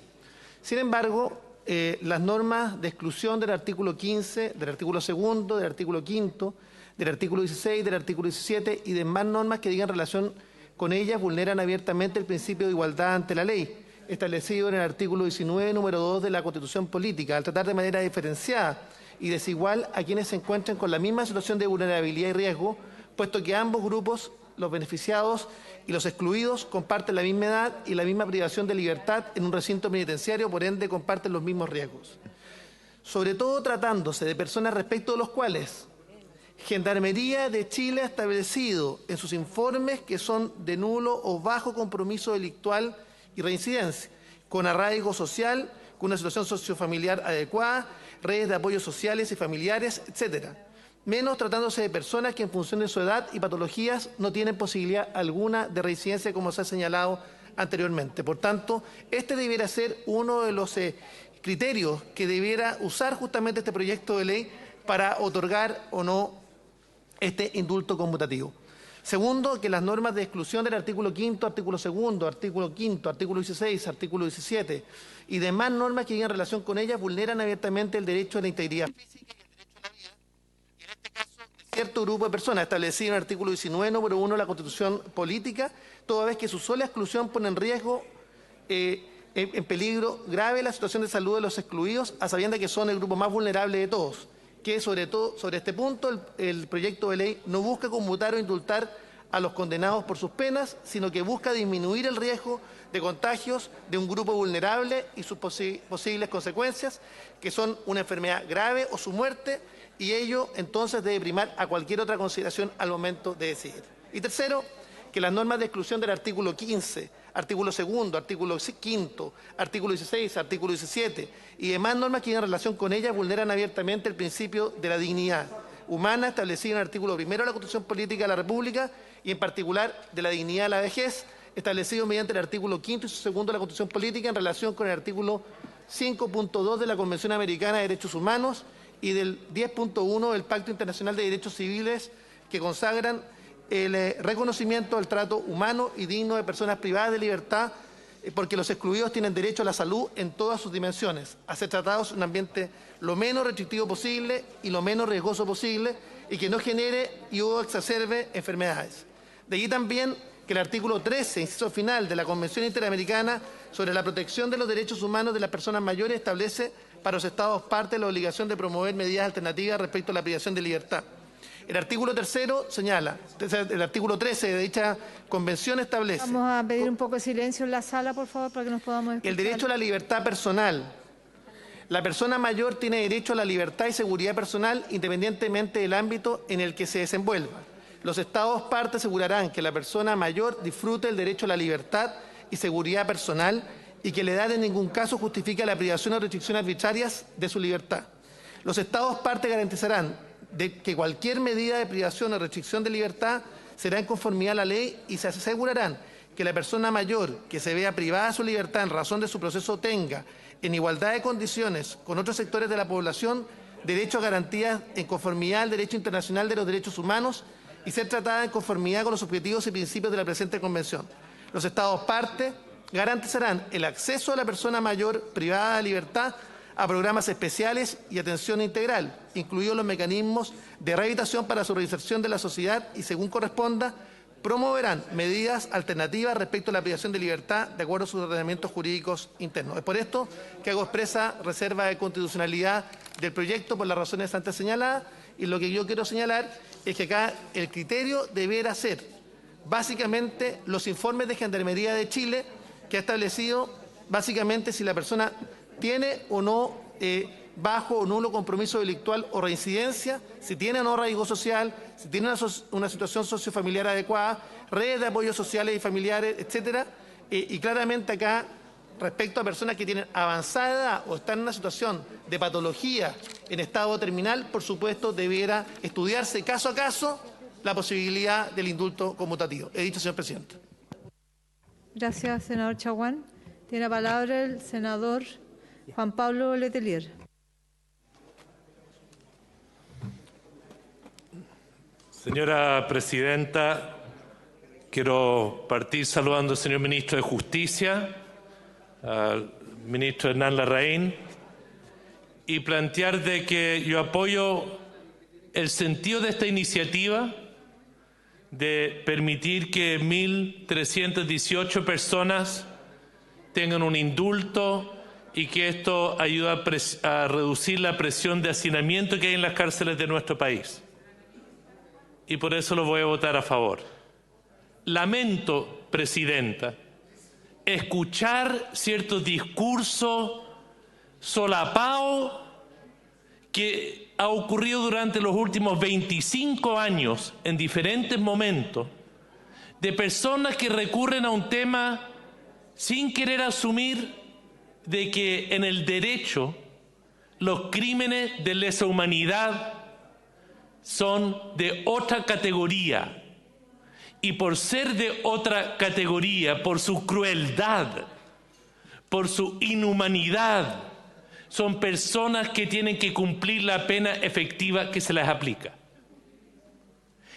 Sin embargo, las normas de exclusión del artículo 15, del artículo 2, del artículo 5, del artículo 16, del artículo 17 y demás normas que digan relación con ellas vulneran abiertamente el principio de igualdad ante la ley, establecido en el artículo 19, número 2 de la Constitución Política, al tratar de manera diferenciada y desigual a quienes se encuentren con la misma situación de vulnerabilidad y riesgo, puesto que ambos grupos, los beneficiados y los excluidos, comparten la misma edad y la misma privación de libertad en un recinto penitenciario, por ende comparten los mismos riesgos. Sobre todo tratándose de personas respecto de los cuales Gendarmería de Chile ha establecido en sus informes que son de nulo o bajo compromiso delictual y reincidencia, con arraigo social, con una situación sociofamiliar adecuada, redes de apoyo sociales y familiares, etcétera. Menos tratándose de personas que en función de su edad y patologías no tienen posibilidad alguna de reincidencia, como se ha señalado anteriormente. Por tanto, este debiera ser uno de los criterios que debiera usar justamente este proyecto de ley para otorgar o no este indulto conmutativo. Segundo, que las normas de exclusión del artículo 5, artículo 2, artículo 5, artículo 16, artículo 17 y demás normas que tienen relación con ellas vulneran abiertamente el derecho a la integridad física y el derecho a la vida, y en este caso de cierto grupo de personas establecido en el artículo 19, número 1 de la Constitución Política, toda vez que su sola exclusión pone en riesgo, en peligro grave la situación de salud de los excluidos, a sabiendas que son el grupo más vulnerable de todos. Que sobre este punto el proyecto de ley no busca conmutar o indultar a los condenados por sus penas, sino que busca disminuir el riesgo de contagios de un grupo vulnerable y sus posibles consecuencias, que son una enfermedad grave o su muerte, y ello entonces debe primar a cualquier otra consideración al momento de decidir. Y tercero, que las normas de exclusión del artículo 15, artículo 2, artículo 5, artículo 16, artículo 17 y demás normas que tienen relación con ellas vulneran abiertamente el principio de la dignidad humana establecido en el artículo 1 de la Constitución Política de la República y en particular de la dignidad de la vejez, establecido mediante el artículo 5 y 2 de la Constitución Política en relación con el artículo 5.2 de la Convención Americana de Derechos Humanos y del 10.1 del Pacto Internacional de Derechos Civiles que consagran el reconocimiento del trato humano y digno de personas privadas de libertad, porque los excluidos tienen derecho a la salud en todas sus dimensiones, a ser tratados en un ambiente lo menos restrictivo posible y lo menos riesgoso posible y que no genere y o exacerbe enfermedades. De allí también que el artículo 13, inciso final de la Convención Interamericana sobre la protección de los derechos humanos de las personas mayores establece para los Estados partes la obligación de promover medidas alternativas respecto a la privación de libertad. El artículo 3 señala, el artículo 13 de dicha convención establece... Vamos a pedir un poco de silencio en la sala, por favor, para que nos podamos escuchar. El derecho a la libertad personal. La persona mayor tiene derecho a la libertad y seguridad personal independientemente del ámbito en el que se desenvuelva. Los Estados partes asegurarán que la persona mayor disfrute el derecho a la libertad y seguridad personal y que la edad en ningún caso justifica la privación o restricción arbitrarias de su libertad. Los Estados partes garantizarán de que cualquier medida de privación o restricción de libertad será en conformidad a la ley y se asegurarán que la persona mayor que se vea privada de su libertad en razón de su proceso tenga, en igualdad de condiciones con otros sectores de la población, derecho a garantías en conformidad al derecho internacional de los derechos humanos y ser tratada en conformidad con los objetivos y principios de la presente Convención. Los Estados partes garantizarán el acceso a la persona mayor privada de libertad a programas especiales y atención integral, incluidos los mecanismos de rehabilitación para su reinserción de la sociedad y, según corresponda, promoverán medidas alternativas respecto a la privación de libertad de acuerdo a sus ordenamientos jurídicos internos. Es por esto que hago expresa reserva de constitucionalidad del proyecto por las razones antes señaladas, y lo que yo quiero señalar es que acá el criterio deberá ser básicamente los informes de Gendarmería de Chile, que ha establecido básicamente si la persona tiene o no bajo o nulo compromiso delictual o reincidencia, si tiene o no arraigo social, si tiene una situación sociofamiliar adecuada, redes de apoyo sociales y familiares, etcétera. Y claramente acá, respecto a personas que tienen avanzada edad o están en una situación de patología en estado terminal, por supuesto, debiera estudiarse caso a caso la posibilidad del indulto conmutativo. He dicho, señor presidente. Gracias, senador Chaguán. Tiene la palabra el senador Juan Pablo Letelier. Señora presidenta, quiero partir saludando al señor ministro de Justicia, al ministro Hernán Larraín, y plantear de que yo apoyo el sentido de esta iniciativa de permitir que 1.318 personas tengan un indulto y que esto ayuda a reducir la presión de hacinamiento que hay en las cárceles de nuestro país. Y por eso lo voy a votar a favor. Lamento, presidenta, escuchar cierto discurso solapado que ha ocurrido durante los últimos 25 años en diferentes momentos de personas que recurren a un tema sin querer asumir de que en el derecho los crímenes de lesa humanidad son de otra categoría, y por ser de otra categoría, por su crueldad, por su inhumanidad, son personas que tienen que cumplir la pena efectiva que se les aplica.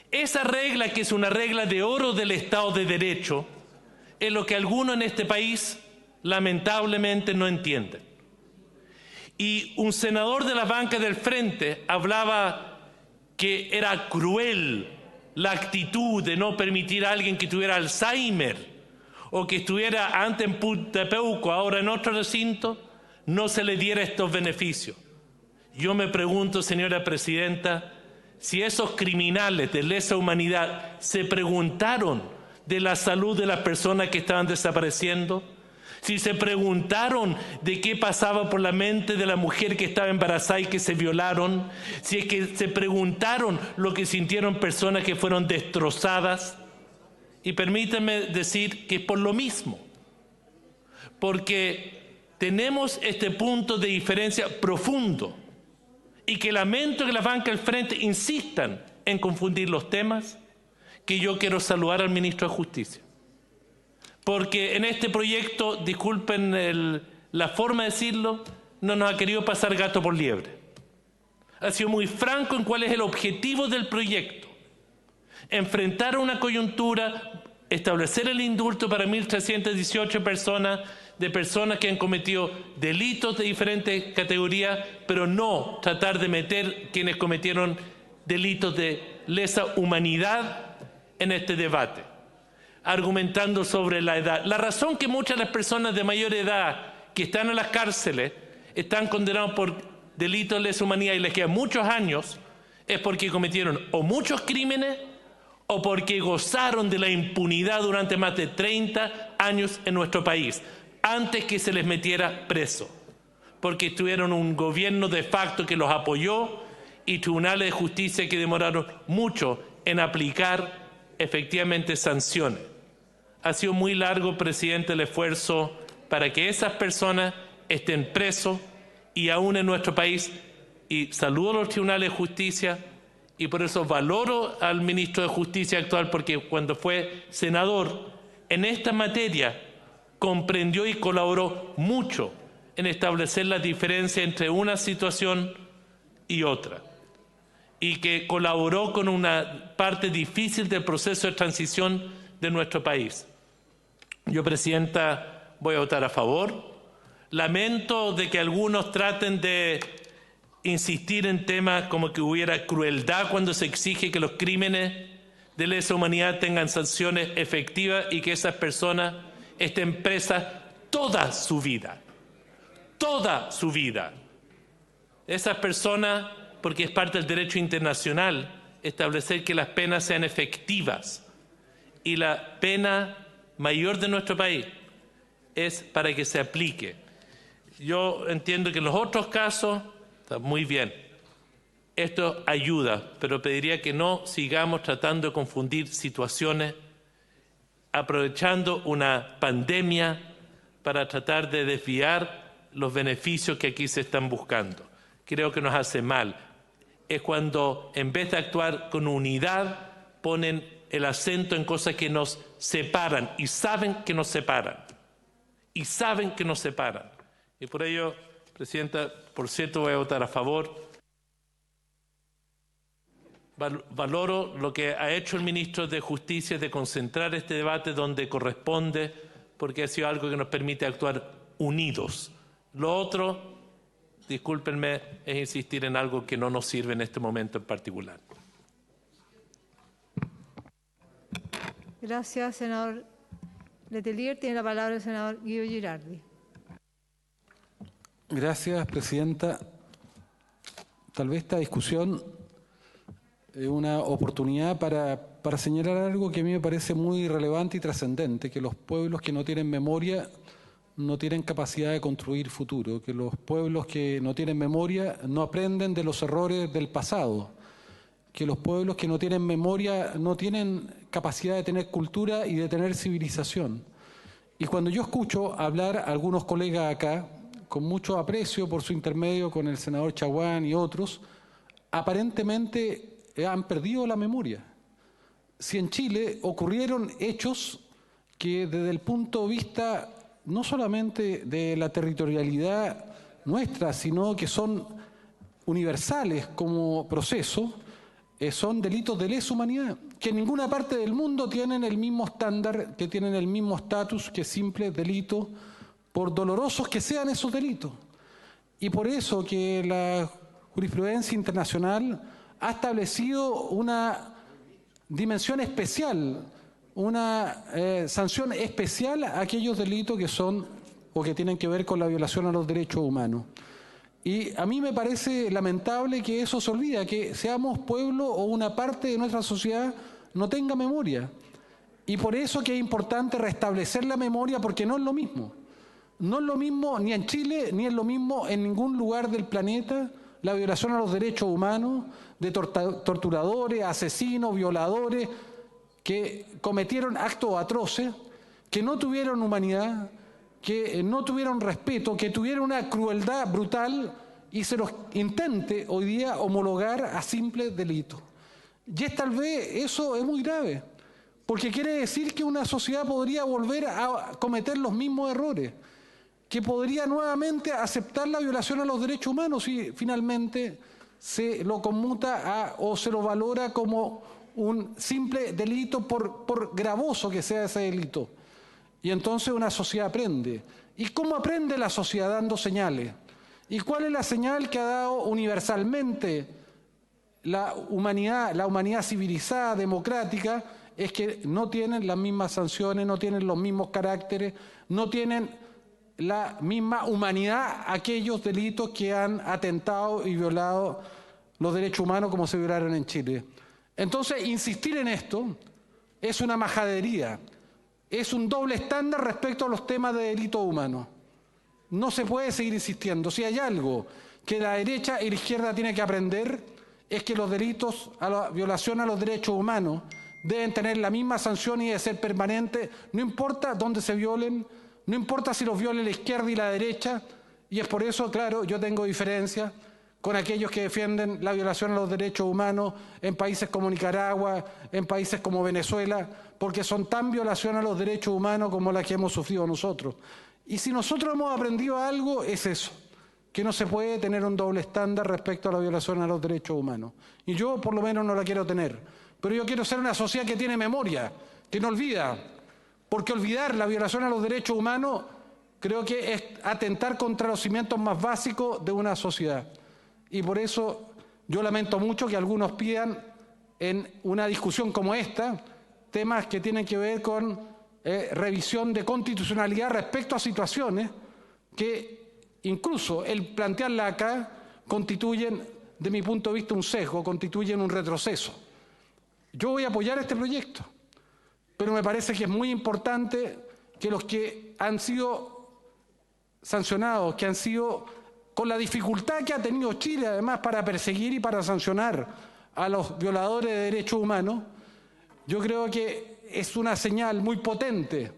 Esa regla, que es una regla de oro del Estado de Derecho, es lo que algunos en este país lamentablemente no entienden. Y un senador de la banca del Frente hablaba que era cruel la actitud de no permitir a alguien que tuviera Alzheimer o que estuviera antes en Punta Peuco, ahora en otro recinto, no se le diera estos beneficios. Yo me pregunto, señora presidenta, si esos criminales de lesa humanidad se preguntaron de la salud de las personas que estaban desapareciendo, si se preguntaron de qué pasaba por la mente de la mujer que estaba embarazada y que se violaron, si es que se preguntaron lo que sintieron personas que fueron destrozadas. Y permítanme decir que es por lo mismo, porque tenemos este punto de diferencia profundo y que lamento que la banca del Frente insistan en confundir los temas, que yo quiero saludar al ministro de Justicia. Porque en este proyecto, disculpen la forma de decirlo, no nos ha querido pasar gato por liebre. Ha sido muy franco en cuál es el objetivo del proyecto. Enfrentar una coyuntura, establecer el indulto para 1.318 personas, de personas que han cometido delitos de diferentes categorías, pero no tratar de meter quienes cometieron delitos de lesa humanidad en este debate. argumentando sobre la edad. La razón que muchas de las personas de mayor edad que están en las cárceles están condenados por delitos de lesa humanidad y les quedan muchos años es porque cometieron o muchos crímenes o porque gozaron de la impunidad durante más de 30 años en nuestro país, antes que se les metiera preso, porque tuvieron un gobierno de facto que los apoyó y tribunales de justicia que demoraron mucho en aplicar efectivamente sanciones. Ha sido muy largo, presidente, el esfuerzo para que esas personas estén presos y aún en nuestro país. Y saludo a los tribunales de justicia y por eso valoro al ministro de Justicia actual, porque cuando fue senador en esta materia comprendió y colaboró mucho en establecer la diferencia entre una situación y otra, y que colaboró con una parte difícil del proceso de transición de nuestro país. Yo, presidenta, voy a votar a favor. Lamento de que algunos traten de insistir en temas como que hubiera crueldad cuando se exige que los crímenes de lesa humanidad tengan sanciones efectivas y que esas personas estén presas toda su vida. Toda su vida. Esas personas, porque es parte del derecho internacional, establecer que las penas sean efectivas. Y la pena mayor de nuestro país es para que se aplique. Yo entiendo que en los otros casos está muy bien. Esto ayuda, pero pediría que no sigamos tratando de confundir situaciones, aprovechando una pandemia para tratar de desviar los beneficios que aquí se están buscando. Creo que nos hace mal. Es cuando, en vez de actuar con unidad, ponen el acento en cosas que nos separan y saben que nos separan. Y saben que nos separan. Y por ello, presidenta, por cierto, voy a votar a favor. Valoro lo que ha hecho el ministro de Justicia de concentrar este debate donde corresponde, porque ha sido algo que nos permite actuar unidos. Lo otro, discúlpenme, es insistir en algo que no nos sirve en este momento en particular. Gracias, senador Letelier. Tiene la palabra el senador Guido Girardi. Gracias, presidenta. Tal vez esta discusión es una oportunidad para señalar algo que a mí me parece muy relevante y trascendente, que los pueblos que no tienen memoria no tienen capacidad de construir futuro, que los pueblos que no tienen memoria no aprenden de los errores del pasado, que los pueblos que no tienen memoria no tienen capacidad de tener cultura y de tener civilización. Y cuando yo escucho hablar a algunos colegas acá, con mucho aprecio por su intermedio con el senador Chaguán y otros, aparentemente han perdido la memoria. Si en Chile ocurrieron hechos que desde el punto de vista no solamente de la territorialidad nuestra, sino que son universales como proceso, son delitos de lesa humanidad, que en ninguna parte del mundo tienen el mismo estándar, que tienen el mismo estatus que simples delitos, por dolorosos que sean esos delitos. Y por eso que la jurisprudencia internacional ha establecido una dimensión especial, una sanción especial a aquellos delitos que son o que tienen que ver con la violación a los derechos humanos. Y a mí me parece lamentable que eso se olvida, que seamos pueblo o una parte de nuestra sociedad no tenga memoria. Y por eso que es importante restablecer la memoria, porque no es lo mismo. No es lo mismo ni en Chile, ni es lo mismo en ningún lugar del planeta la violación a los derechos humanos de torturadores, asesinos, violadores, que cometieron actos atroces, que no tuvieron humanidad, que no tuvieron respeto, que tuvieron una crueldad brutal y se los intente hoy día homologar a simples delitos. Y tal vez eso es muy grave, porque quiere decir que una sociedad podría volver a cometer los mismos errores, que podría nuevamente aceptar la violación a los derechos humanos si finalmente se lo conmuta o se lo valora como un simple delito por gravoso que sea ese delito. Y entonces una sociedad aprende. ¿Y cómo aprende la sociedad? Dando señales. ¿Y cuál es la señal que ha dado universalmente la humanidad civilizada, democrática? es que no tienen las mismas sanciones, no tienen los mismos caracteres, no tienen la misma humanidad aquellos delitos que han atentado y violado los derechos humanos como se violaron en Chile. Entonces, insistir en esto es una majadería, es un doble estándar respecto a los temas de delitos humanos. No se puede seguir insistiendo. Si hay algo que la derecha y la izquierda tienen que aprender, es que los delitos a la violación a los derechos humanos deben tener la misma sanción y de ser permanente, no importa dónde se violen, no importa si los viole la izquierda y la derecha, y es por eso, claro, yo tengo diferencias con aquellos que defienden la violación a los derechos humanos en países como Nicaragua, en países como Venezuela, porque son tan violación a los derechos humanos como la que hemos sufrido nosotros. Y si nosotros hemos aprendido algo, es eso, que no se puede tener un doble estándar respecto a la violación a los derechos humanos. Y yo, por lo menos, no la quiero tener. Pero yo quiero ser una sociedad que tiene memoria, que no olvida, porque olvidar la violación a los derechos humanos creo que es atentar contra los cimientos más básicos de una sociedad. Y por eso yo lamento mucho que algunos pidan en una discusión como esta temas que tienen que ver con revisión de constitucionalidad respecto a situaciones que incluso el plantearla acá constituyen, de mi punto de vista, un sesgo, constituyen un retroceso. Yo voy a apoyar este proyecto, pero me parece que es muy importante que los que han sido sancionados, que han sido con la dificultad que ha tenido Chile, además, para perseguir y para sancionar a los violadores de derechos humanos, yo creo que es una señal muy potente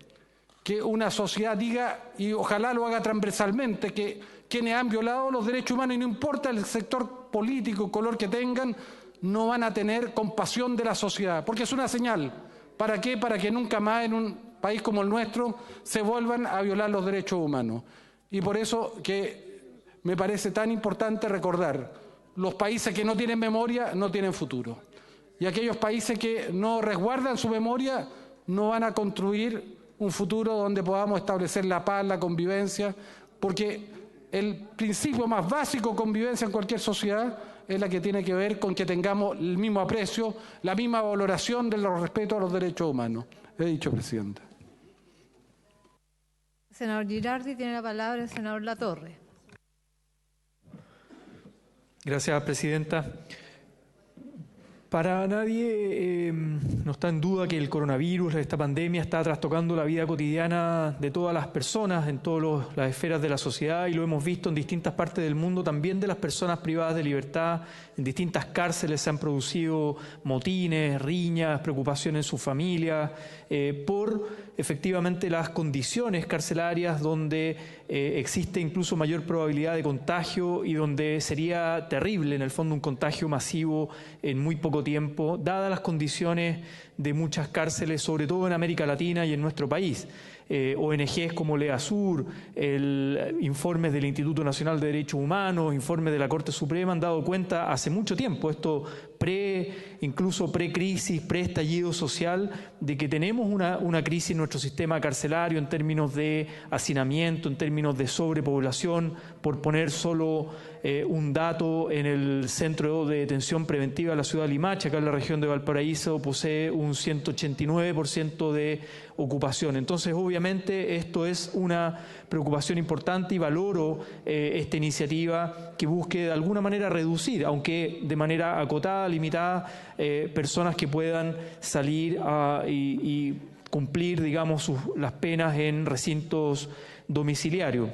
que una sociedad diga, y ojalá lo haga transversalmente, que quienes han violado los derechos humanos, y no importa el sector político, color que tengan, no van a tener compasión de la sociedad, porque es una señal. ¿Para qué? Para que nunca más en un país como el nuestro se vuelvan a violar los derechos humanos. Y por eso que me parece tan importante recordar, los países que no tienen memoria no tienen futuro. Y aquellos países que no resguardan su memoria no van a construir un futuro donde podamos establecer la paz, la convivencia, porque el principio más básico de convivencia en cualquier sociedad es la que tiene que ver con que tengamos el mismo aprecio, la misma valoración del respeto a los derechos humanos. He dicho, Presidenta. Senador Girardi, tiene la palabra el senador Latorre. Gracias, Presidenta. Para nadie no está en duda que el coronavirus, esta pandemia, está trastocando la vida cotidiana de todas las personas en todas las esferas de la sociedad, y lo hemos visto en distintas partes del mundo, también de las personas privadas de libertad. En distintas cárceles se han producido motines, riñas, preocupación en sus familias, por efectivamente las condiciones carcelarias donde existe incluso mayor probabilidad de contagio y donde sería terrible, en el fondo, un contagio masivo en muy poco tiempo, dadas las condiciones de muchas cárceles, sobre todo en América Latina y en nuestro país. ONGs como LEASUR, informes del Instituto Nacional de Derechos Humanos, informes de la Corte Suprema han dado cuenta hace mucho tiempo, esto incluso pre-crisis, pre-estallido social, de que tenemos una crisis en nuestro sistema carcelario en términos de hacinamiento, en términos de sobrepoblación. Por poner solo un dato, en el Centro de Detención Preventiva de la ciudad de Limache, acá en la región de Valparaíso, posee un 189% de ocupación. Entonces, obviamente, esto es una preocupación importante y valoro esta iniciativa que busque de alguna manera reducir, aunque de manera acotada, limitada, personas que puedan salir y cumplir, digamos, las penas en recintos domiciliarios.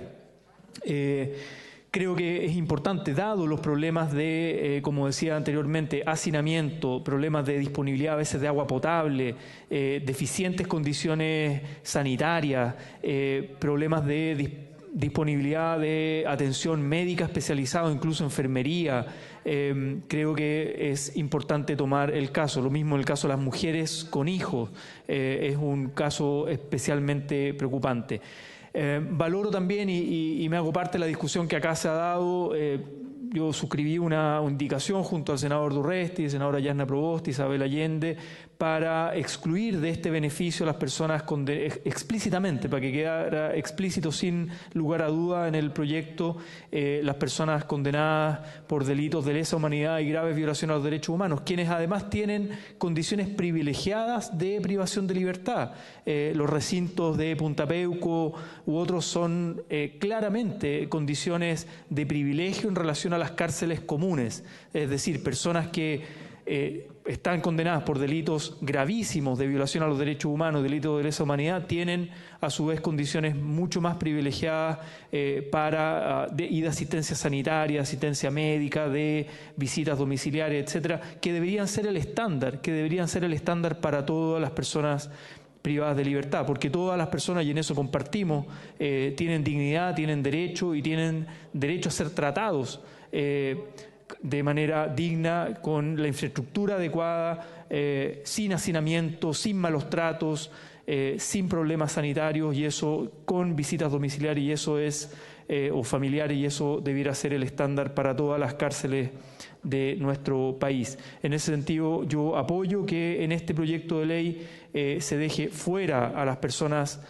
Creo que es importante, dado los problemas de, como decía anteriormente, hacinamiento, problemas de disponibilidad a veces de agua potable, deficientes condiciones sanitarias, problemas de disponibilidad de atención médica especializada, incluso enfermería. Creo que es importante tomar el caso. Lo mismo el caso de las mujeres con hijos, es un caso especialmente preocupante. Valoro también, y me hago parte de la discusión que acá se ha dado, yo suscribí una indicación junto al senador Durresti, senadora Yasna Proboste, Isabel Allende, para excluir de este beneficio a las personas explícitamente, para que quedara explícito sin lugar a duda en el proyecto, las personas condenadas por delitos de lesa humanidad y graves violaciones a los derechos humanos, quienes además tienen condiciones privilegiadas de privación de libertad. Los recintos de Punta Peuco u otros son claramente condiciones de privilegio en relación a las cárceles comunes, es decir, personas que están condenadas por delitos gravísimos de violación a los derechos humanos, delitos de lesa humanidad, tienen a su vez condiciones mucho más privilegiadas y de asistencia sanitaria, asistencia médica, de visitas domiciliarias, etcétera, que deberían ser el estándar para todas las personas privadas de libertad, porque todas las personas, y en eso compartimos, tienen dignidad, tienen derecho y tienen derecho a ser tratados de manera digna, con la infraestructura adecuada, sin hacinamiento, sin malos tratos, sin problemas sanitarios, y eso con visitas domiciliarias, y eso es o familiares, y eso debiera ser el estándar para todas las cárceles de nuestro país. En ese sentido, yo apoyo que en este proyecto de ley se deje fuera a las personas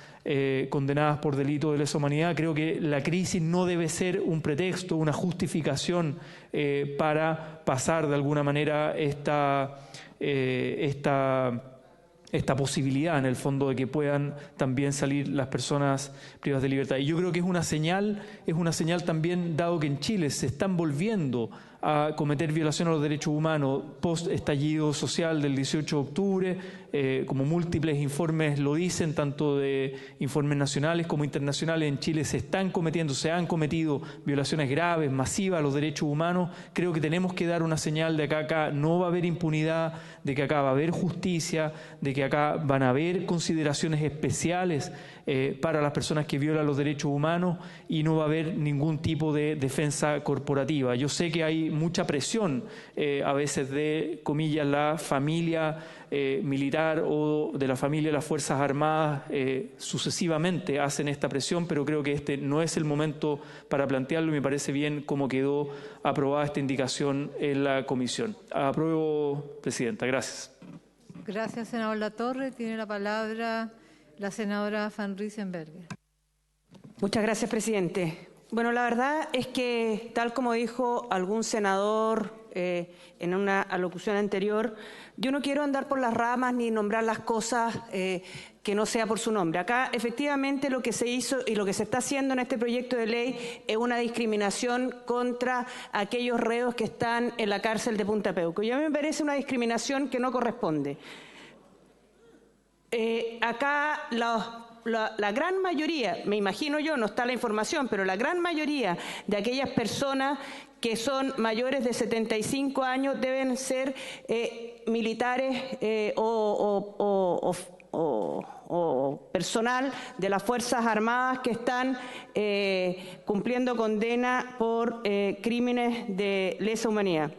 condenadas por delitos de lesa humanidad. Creo que la crisis no debe ser un pretexto, una justificación para pasar de alguna manera esta posibilidad, en el fondo, de que puedan también salir las personas privadas de libertad. Y yo creo que es una señal también, dado que en Chile se están volviendo a cometer violaciones a los derechos humanos post-estallido social del 18 de octubre, como múltiples informes lo dicen, tanto de informes nacionales como internacionales. En Chile se han cometido violaciones graves, masivas a los derechos humanos. Creo que tenemos que dar una señal de que acá no va a haber impunidad, de que acá va a haber justicia, de que acá van a haber consideraciones especiales para las personas que violan los derechos humanos, y no va a haber ningún tipo de defensa corporativa. Yo sé que hay mucha presión a veces de, comillas, la familia militar o de la familia de las Fuerzas Armadas, sucesivamente hacen esta presión, pero creo que este no es el momento para plantearlo, y me parece bien cómo quedó aprobada esta indicación en la comisión. Apruebo, Presidenta. Gracias. Gracias, senador Latorre. Tiene la palabra la senadora Van Riesenberger. Muchas gracias, presidente. Bueno, la verdad es que, tal como dijo algún senador en una alocución anterior, yo no quiero andar por las ramas ni nombrar las cosas que no sea por su nombre. Acá, efectivamente, lo que se hizo y lo que se está haciendo en este proyecto de ley es una discriminación contra aquellos reos que están en la cárcel de Punta Peuco. Y a mí me parece una discriminación que no corresponde. Acá la gran mayoría, me imagino yo, no está la información, pero la gran mayoría de aquellas personas que son mayores de 75 años deben ser militares o personal de las Fuerzas Armadas que están cumpliendo condena por crímenes de lesa humanidad.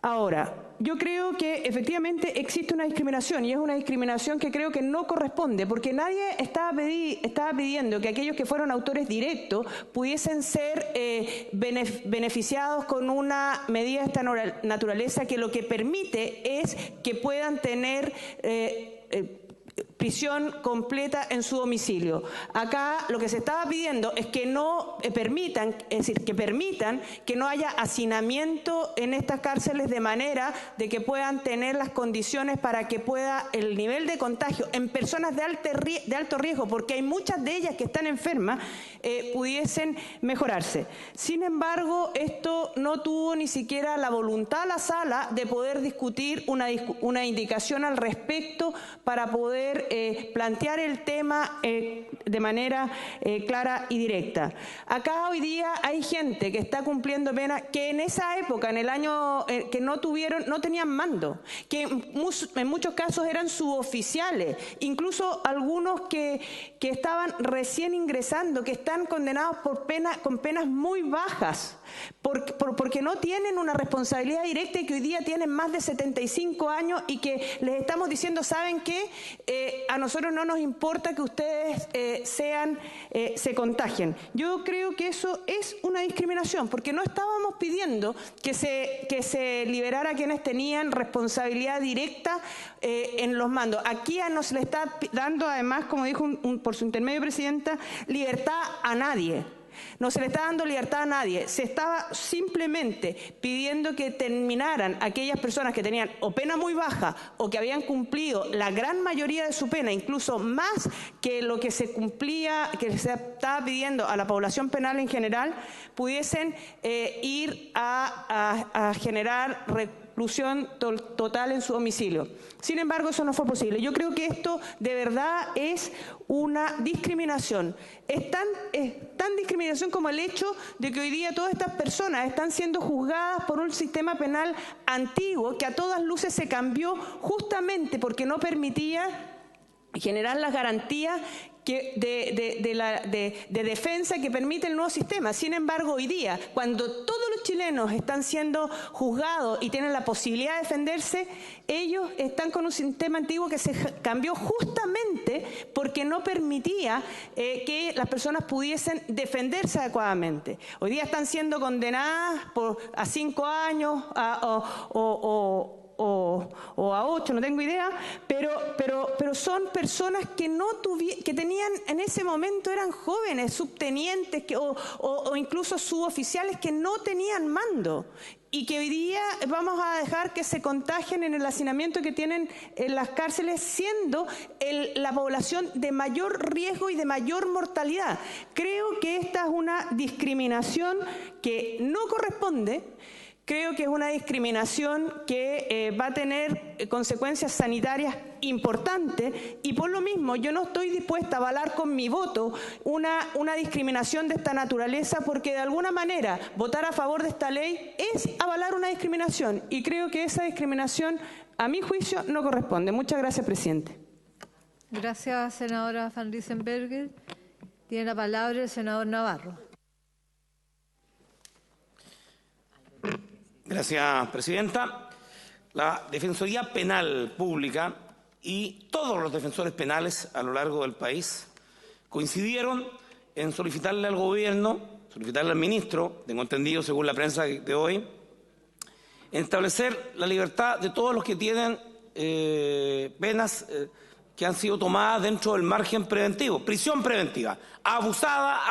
Ahora, yo creo que efectivamente existe una discriminación, y es una discriminación que creo que no corresponde, porque nadie estaba pidiendo que aquellos que fueron autores directos pudiesen ser beneficiados con una medida de esta naturaleza, que lo que permite es que puedan tener prisión completa en su domicilio. Acá lo que se estaba pidiendo es que no permitan que no haya hacinamiento en estas cárceles, de manera de que puedan tener las condiciones para que pueda el nivel de contagio en personas de alto riesgo, porque hay muchas de ellas que están enfermas, pudiesen mejorarse. Sin embargo, esto no tuvo ni siquiera la voluntad la sala de poder discutir una indicación al respecto para poder plantear el tema de manera clara y directa. Acá hoy día hay gente que está cumpliendo pena que en esa época, en el año que no tenían mando, que en muchos casos eran suboficiales, incluso algunos que estaban recién ingresando, que están condenados con penas muy bajas, porque no tienen una responsabilidad directa, y que hoy día tienen más de 75 años, y que les estamos diciendo, ¿saben qué? a nosotros no nos importa que ustedes se contagien. Yo creo que eso es una discriminación, porque no estábamos pidiendo que se liberara a quienes tenían responsabilidad directa en los mandos. Aquí no se le está dando, además, como dijo por su intermedio, Presidenta, libertad a nadie. No se le está dando libertad a nadie. Se estaba simplemente pidiendo que terminaran aquellas personas que tenían o pena muy baja o que habían cumplido la gran mayoría de su pena, incluso más que lo que se cumplía, que se estaba pidiendo a la población penal en general, pudiesen ir a generar reclusión total en su domicilio. Sin embargo, eso no fue posible. Yo creo que esto de verdad es una discriminación. Es tan discriminación como el hecho de que hoy día todas estas personas están siendo juzgadas por un sistema penal antiguo que a todas luces se cambió justamente porque no permitía generar las garantías de defensa que permite el nuevo sistema. Sin embargo, hoy día, cuando todos los chilenos están siendo juzgados y tienen la posibilidad de defenderse, ellos están con un sistema antiguo que se cambió justamente porque no permitía que las personas pudiesen defenderse adecuadamente. Hoy día están siendo condenadas a 5 años o a 8, no tengo idea, pero son personas que tenían en ese momento, eran jóvenes, subtenientes o incluso suboficiales que no tenían mando y que hoy día vamos a dejar que se contagien en el hacinamiento que tienen en las cárceles, siendo la población de mayor riesgo y de mayor mortalidad. Creo que esta es una discriminación que no corresponde. Creo que es una discriminación que va a tener consecuencias sanitarias importantes y por lo mismo yo no estoy dispuesta a avalar con mi voto una discriminación de esta naturaleza, porque de alguna manera votar a favor de esta ley es avalar una discriminación y creo que esa discriminación, a mi juicio, no corresponde. Muchas gracias, presidente. Gracias, senadora Van Riesenberger. Tiene la palabra el senador Navarro. Gracias, presidenta. La Defensoría Penal Pública y todos los defensores penales a lo largo del país coincidieron en solicitarle al gobierno, solicitarle al ministro, tengo entendido según la prensa de hoy, en establecer la libertad de todos los que tienen penas que han sido tomadas dentro del margen preventivo, prisión preventiva, abusada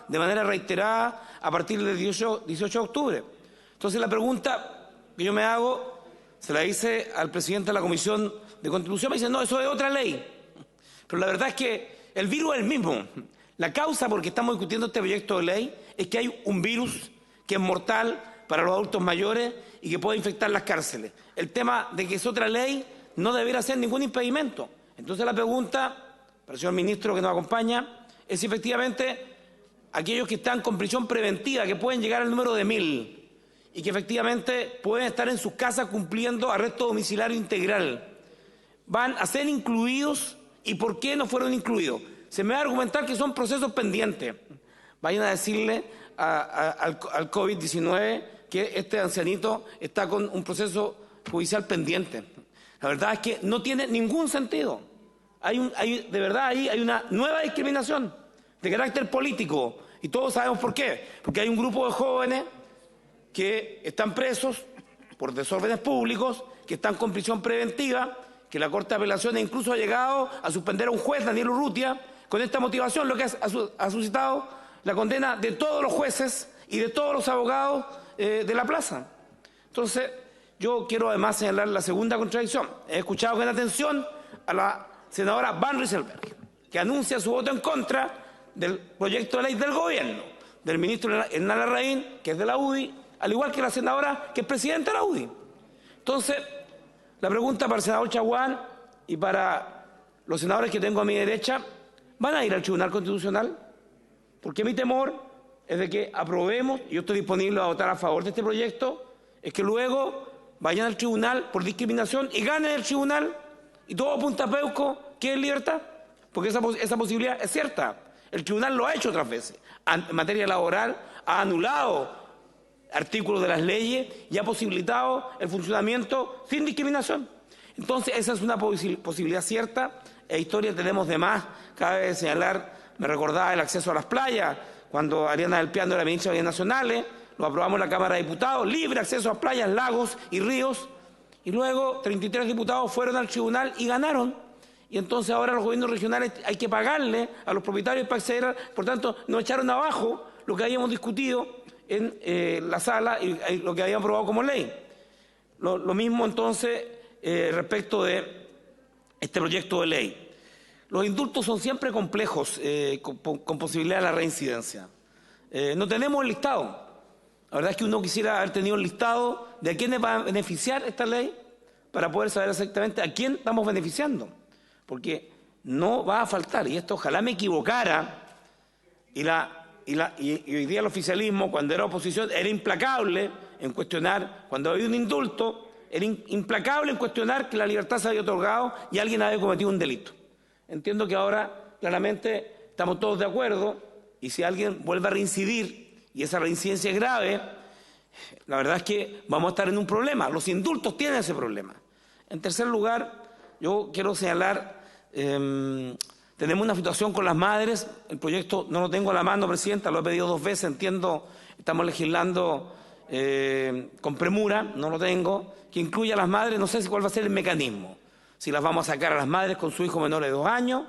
de manera reiterada a partir del 18 de octubre. Entonces la pregunta que yo me hago, se la hice al presidente de la Comisión de Constitución, me dice, no, eso es otra ley. Pero la verdad es que el virus es el mismo. La causa por que estamos discutiendo este proyecto de ley es que hay un virus que es mortal para los adultos mayores y que puede infectar las cárceles. El tema de que es otra ley no debería ser ningún impedimento. Entonces la pregunta para el señor ministro que nos acompaña es si efectivamente aquellos que están con prisión preventiva, que pueden llegar al número de 1000 y que efectivamente pueden estar en sus casas cumpliendo arresto domiciliario integral, van a ser incluidos y por qué no fueron incluidos. Se me va a argumentar que son procesos pendientes. Vayan a decirle al COVID-19 que este ancianito está con un proceso judicial pendiente. La verdad es que no tiene ningún sentido. De verdad ahí hay una nueva discriminación de carácter político y todos sabemos por qué. Porque hay un grupo de jóvenes que están presos por desórdenes públicos, que están con prisión preventiva, que la Corte de Apelaciones incluso ha llegado a suspender a un juez, Daniel Urrutia, con esta motivación, lo que ha suscitado la condena de todos los jueces y de todos los abogados de la plaza. Entonces, yo quiero además señalar la segunda contradicción. He escuchado con atención a la senadora Van Riesenberger, que anuncia su voto en contra del proyecto de ley del gobierno, del ministro Hernán Larraín, que es de la UDI, al igual que la senadora que es presidenta de la UDI. Entonces, la pregunta para el senador Chaguán y para los senadores que tengo a mi derecha, ¿van a ir al Tribunal Constitucional? Porque mi temor es de que aprobemos, y yo estoy disponible a votar a favor de este proyecto, es que luego vayan al tribunal por discriminación y ganen el tribunal y todo apunta a Peuco, que es libertad, porque esa posibilidad es cierta. El tribunal lo ha hecho otras veces. En materia laboral ha anulado artículos de las leyes y ha posibilitado el funcionamiento sin discriminación. Entonces, esa es una posibilidad cierta. E historia tenemos de más. Cabe señalar, me recordaba el acceso a las playas, cuando Ariana del Piano era ministra de Bienes Nacionales, lo aprobamos en la Cámara de Diputados, libre acceso a playas, lagos y ríos, y luego 33 diputados fueron al tribunal y ganaron. Y entonces ahora los gobiernos regionales hay que pagarle a los propietarios para acceder, por tanto, nos echaron abajo lo que habíamos discutido en la sala y lo que habían aprobado como ley. Lo mismo entonces respecto de este proyecto de ley. Los indultos son siempre complejos, con posibilidad de la reincidencia. No tenemos el listado. La verdad es que uno quisiera haber tenido el listado de a quiénes va a beneficiar esta ley para poder saber exactamente a quién estamos beneficiando. Porque no va a faltar, y esto ojalá me equivocara, y hoy día el oficialismo, cuando era oposición, era implacable en cuestionar, cuando había un indulto, era implacable en cuestionar que la libertad se había otorgado y alguien había cometido un delito. Entiendo que ahora claramente estamos todos de acuerdo, y si alguien vuelve a reincidir y esa reincidencia es grave, la verdad es que vamos a estar en un problema. Los indultos tienen ese problema. En tercer lugar, yo quiero señalar, tenemos una situación con las madres. El proyecto no lo tengo a la mano, Presidenta, lo he pedido 2 veces, entiendo, estamos legislando con premura, no lo tengo, que incluya a las madres, no sé cuál va a ser el mecanismo. Si las vamos a sacar a las madres con su hijo menor de 2 años,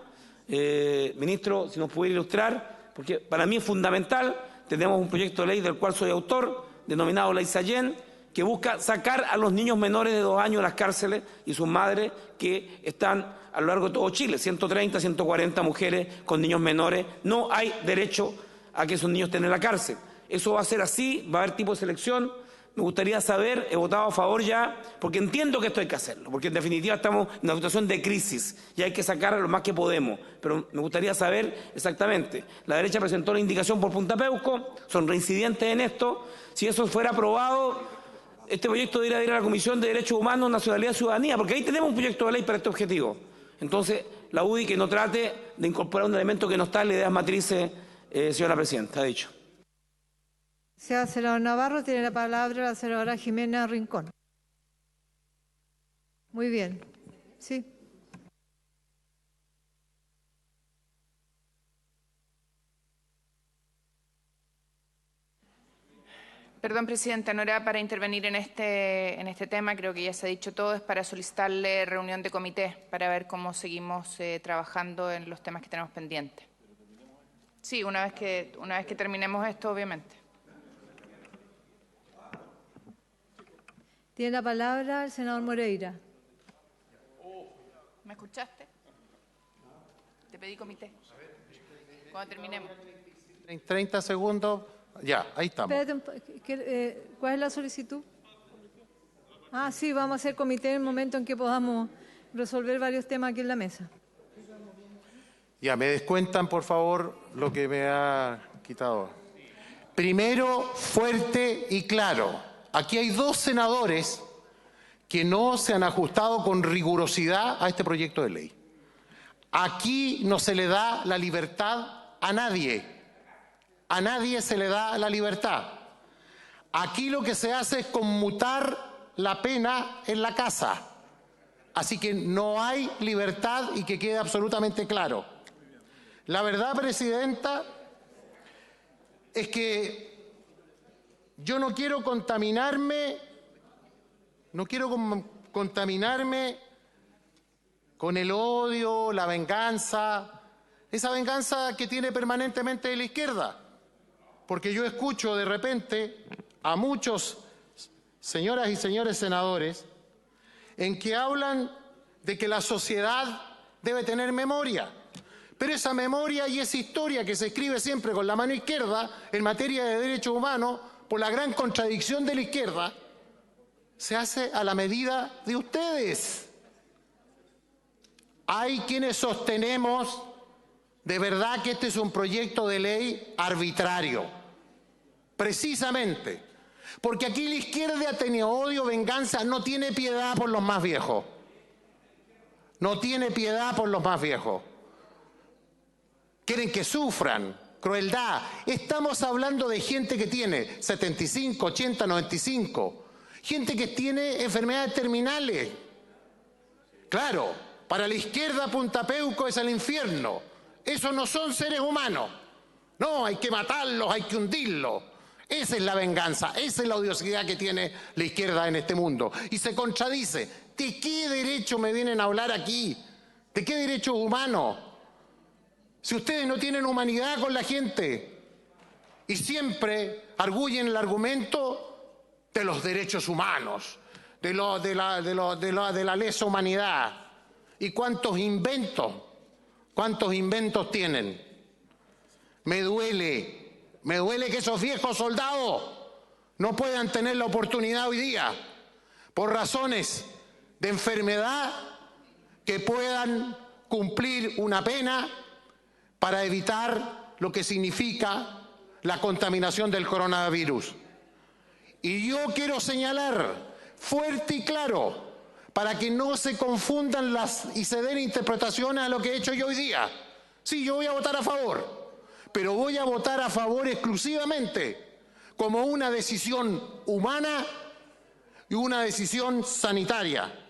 ministro, si nos pudiera ilustrar, porque para mí es fundamental. Tenemos un proyecto de ley del cual soy autor, denominado Ley Sallén, que busca sacar a los niños menores de 2 años de las cárceles y sus madres que están a lo largo de todo Chile, 130, 140 mujeres con niños menores. No hay derecho a que esos niños estén en la cárcel. Eso va a ser así, va a haber tipo de selección. Me gustaría saber, he votado a favor ya, porque entiendo que esto hay que hacerlo, porque en definitiva estamos en una situación de crisis y hay que sacar a lo más que podemos. Pero me gustaría saber exactamente, la derecha presentó la indicación por Punta Peuco, son reincidentes en esto. Si eso fuera aprobado, este proyecto debería ir a la Comisión de Derechos Humanos, Nacionalidad y Ciudadanía, porque ahí tenemos un proyecto de ley para este objetivo. Entonces, la UDI que no trate de incorporar un elemento que no está en las ideas matrices, señora Presidenta, ha dicho. Gracias, senador Navarro. Tiene la palabra la senadora Jimena Rincón. Muy bien. Sí. Perdón, Presidenta, no era para intervenir en este tema, creo que ya se ha dicho todo, es para solicitarle reunión de comité para ver cómo seguimos trabajando en los temas que tenemos pendientes. Sí, una vez que terminemos esto, obviamente. Tiene la palabra el senador Moreira. ¿Me escuchaste? Te pedí comité. Cuando terminemos. 30 segundos. Ya, ahí estamos. Espérate, ¿cuál es la solicitud? Ah, sí, vamos a hacer comité en el momento en que podamos resolver varios temas aquí en la mesa. Ya, me descuentan, por favor, lo que me ha quitado. Primero, fuerte y claro. Aquí hay 2 senadores que no se han ajustado con rigurosidad a este proyecto de ley. Aquí no se le da la libertad a nadie. A nadie se le da la libertad. Aquí lo que se hace es conmutar la pena en la casa. Así que no hay libertad y que quede absolutamente claro. La verdad, Presidenta, es que yo no quiero contaminarme con el odio, la venganza, esa venganza que tiene permanentemente de la izquierda. Porque yo escucho de repente a muchos señoras y señores senadores en que hablan de que la sociedad debe tener memoria. Pero esa memoria y esa historia que se escribe siempre con la mano izquierda en materia de derechos humanos, por la gran contradicción de la izquierda, se hace a la medida de ustedes. Hay quienes sostenemos de verdad que este es un proyecto de ley arbitrario, precisamente porque aquí la izquierda tiene odio, venganza, no tiene piedad por los más viejos. No tiene piedad por los más viejos. Quieren que sufran. Crueldad. Estamos hablando de gente que tiene 75, 80, 95. Gente que tiene enfermedades terminales. Claro, para la izquierda Punta Peuco es el infierno. Esos no son seres humanos. No, hay que matarlos, hay que hundirlos. Esa es la venganza, esa es la odiosidad que tiene la izquierda en este mundo. Y se contradice. ¿De qué derecho me vienen a hablar aquí? ¿De qué derechos humanos? Si ustedes no tienen humanidad con la gente y siempre arguyen el argumento de los derechos humanos, de la lesa humanidad. ¿Y cuántos inventos tienen? Me duele que esos viejos soldados no puedan tener la oportunidad hoy día, por razones de enfermedad, que puedan cumplir una pena para evitar lo que significa la contaminación del coronavirus. Y yo quiero señalar fuerte y claro, para que no se confundan y se den interpretaciones a lo que he hecho yo hoy día. Sí, yo voy a votar a favor, pero voy a votar a favor exclusivamente como una decisión humana y una decisión sanitaria.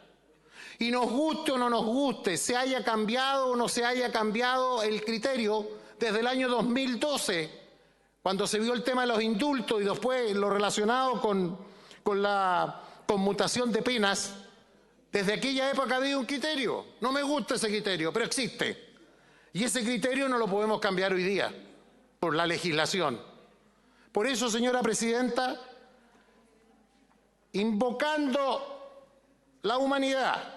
Y nos guste o no nos guste, se haya cambiado o no se haya cambiado el criterio desde el año 2012, cuando se vio el tema de los indultos y después lo relacionado con la conmutación de penas. Desde aquella época ha habido un criterio. No me gusta ese criterio, pero existe. Y ese criterio no lo podemos cambiar hoy día por la legislación. Por eso, señora presidenta, invocando la humanidad,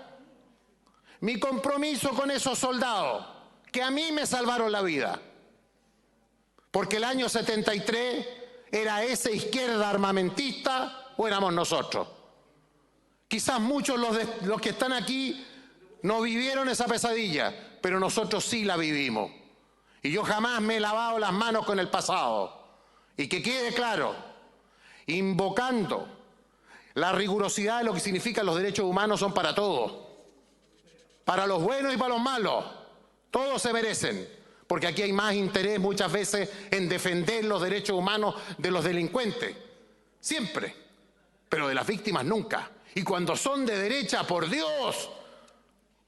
mi compromiso con esos soldados que a mí me salvaron la vida, porque el año 73 era esa izquierda armamentista o éramos nosotros. Quizás muchos los que están aquí no vivieron esa pesadilla, pero nosotros sí la vivimos. Y yo jamás me he lavado las manos con el pasado. Y que quede claro, invocando la rigurosidad de lo que significan los derechos humanos son para todos. Para los buenos y para los malos. Todos se merecen. Porque aquí hay más interés muchas veces en defender los derechos humanos de los delincuentes. Siempre. Pero de las víctimas nunca. Y cuando son de derecha, por Dios,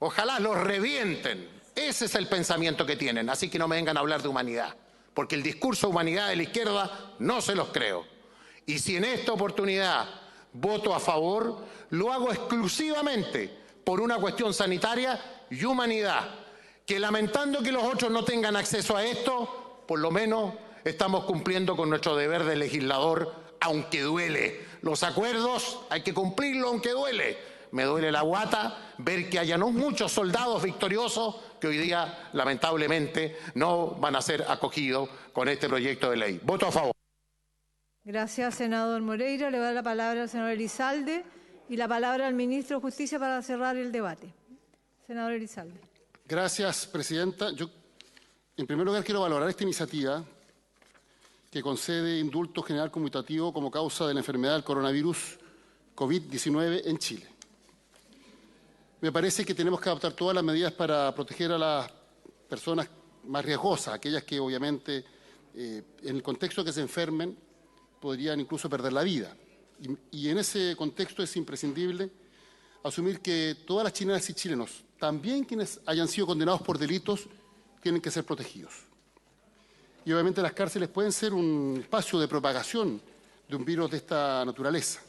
ojalá los revienten. Ese es el pensamiento que tienen. Así que no me vengan a hablar de humanidad. Porque el discurso de humanidad de la izquierda no se los creo. Y si en esta oportunidad voto a favor, lo hago exclusivamente por una cuestión sanitaria y humanidad. Que lamentando que los otros no tengan acceso a esto, por lo menos estamos cumpliendo con nuestro deber de legislador, aunque duele. Los acuerdos hay que cumplirlos aunque duele. Me duele la guata ver que haya no muchos soldados victoriosos que hoy día lamentablemente no van a ser acogidos con este proyecto de ley. Voto a favor. Gracias, senador Moreira. Le voy a dar la palabra al senador Elizalde y la palabra al ministro de Justicia para cerrar el debate. Senador Elizalde. Gracias, presidenta. Yo, en primer lugar, quiero valorar esta iniciativa que concede indulto general conmutativo como causa de la enfermedad del coronavirus COVID-19 en Chile. Me parece que tenemos que adoptar todas las medidas para proteger a las personas más riesgosas, aquellas que obviamente en el contexto que se enfermen podrían incluso perder la vida. Y en ese contexto es imprescindible asumir que todas las chilenas y chilenos, también quienes hayan sido condenados por delitos, tienen que ser protegidos. Y obviamente las cárceles pueden ser un espacio de propagación de un virus de esta naturaleza.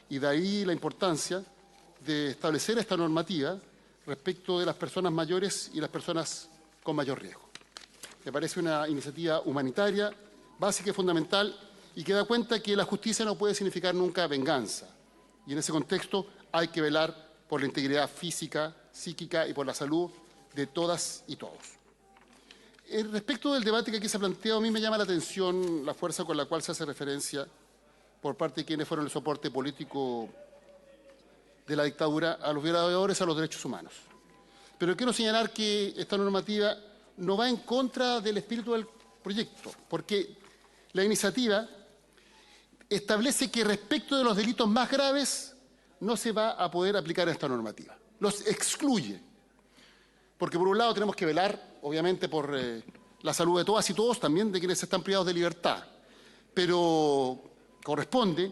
Y de ahí la importancia de establecer esta normativa respecto de las personas mayores y las personas con mayor riesgo. Me parece una iniciativa humanitaria, básica y fundamental, y que da cuenta que la justicia no puede significar nunca venganza. Y en ese contexto hay que velar por la integridad física, psíquica y por la salud de todas y todos. Respecto del debate que aquí se ha planteado, a mí me llama la atención la fuerza con la cual se hace referencia por parte de quienes fueron el soporte político de la dictadura a los violadores a los derechos humanos. Pero quiero señalar que esta normativa no va en contra del espíritu del proyecto, porque la iniciativa establece que respecto de los delitos más graves no se va a poder aplicar esta normativa. Los excluye. Porque por un lado tenemos que velar, obviamente, por la salud de todas y todos, también de quienes están privados de libertad. Pero corresponde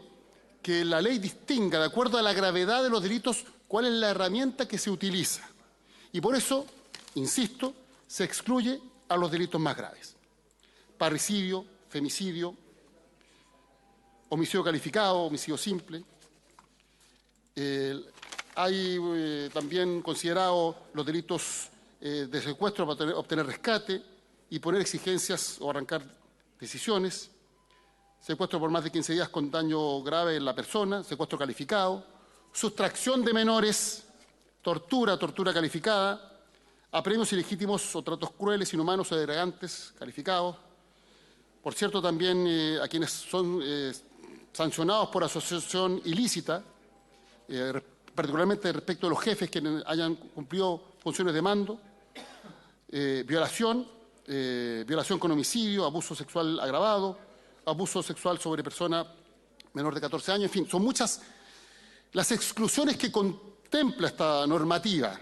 que la ley distinga, de acuerdo a la gravedad de los delitos, cuál es la herramienta que se utiliza. Y por eso, insisto, se excluye a los delitos más graves. Parricidio, femicidio, homicidio calificado, homicidio simple. Hay también considerado los delitos de secuestro para obtener rescate y poner exigencias o arrancar decisiones, secuestro por más de 15 días con daño grave en la persona, secuestro calificado, sustracción de menores, tortura calificada, apremios ilegítimos o tratos crueles, inhumanos o degradantes calificados. Por cierto, también a quienes son sancionados por asociación ilícita, particularmente respecto de los jefes que hayan cumplido funciones de mando, violación con homicidio, abuso sexual agravado, abuso sexual sobre persona menor de 14 años, en fin, son muchas las exclusiones que contempla esta normativa.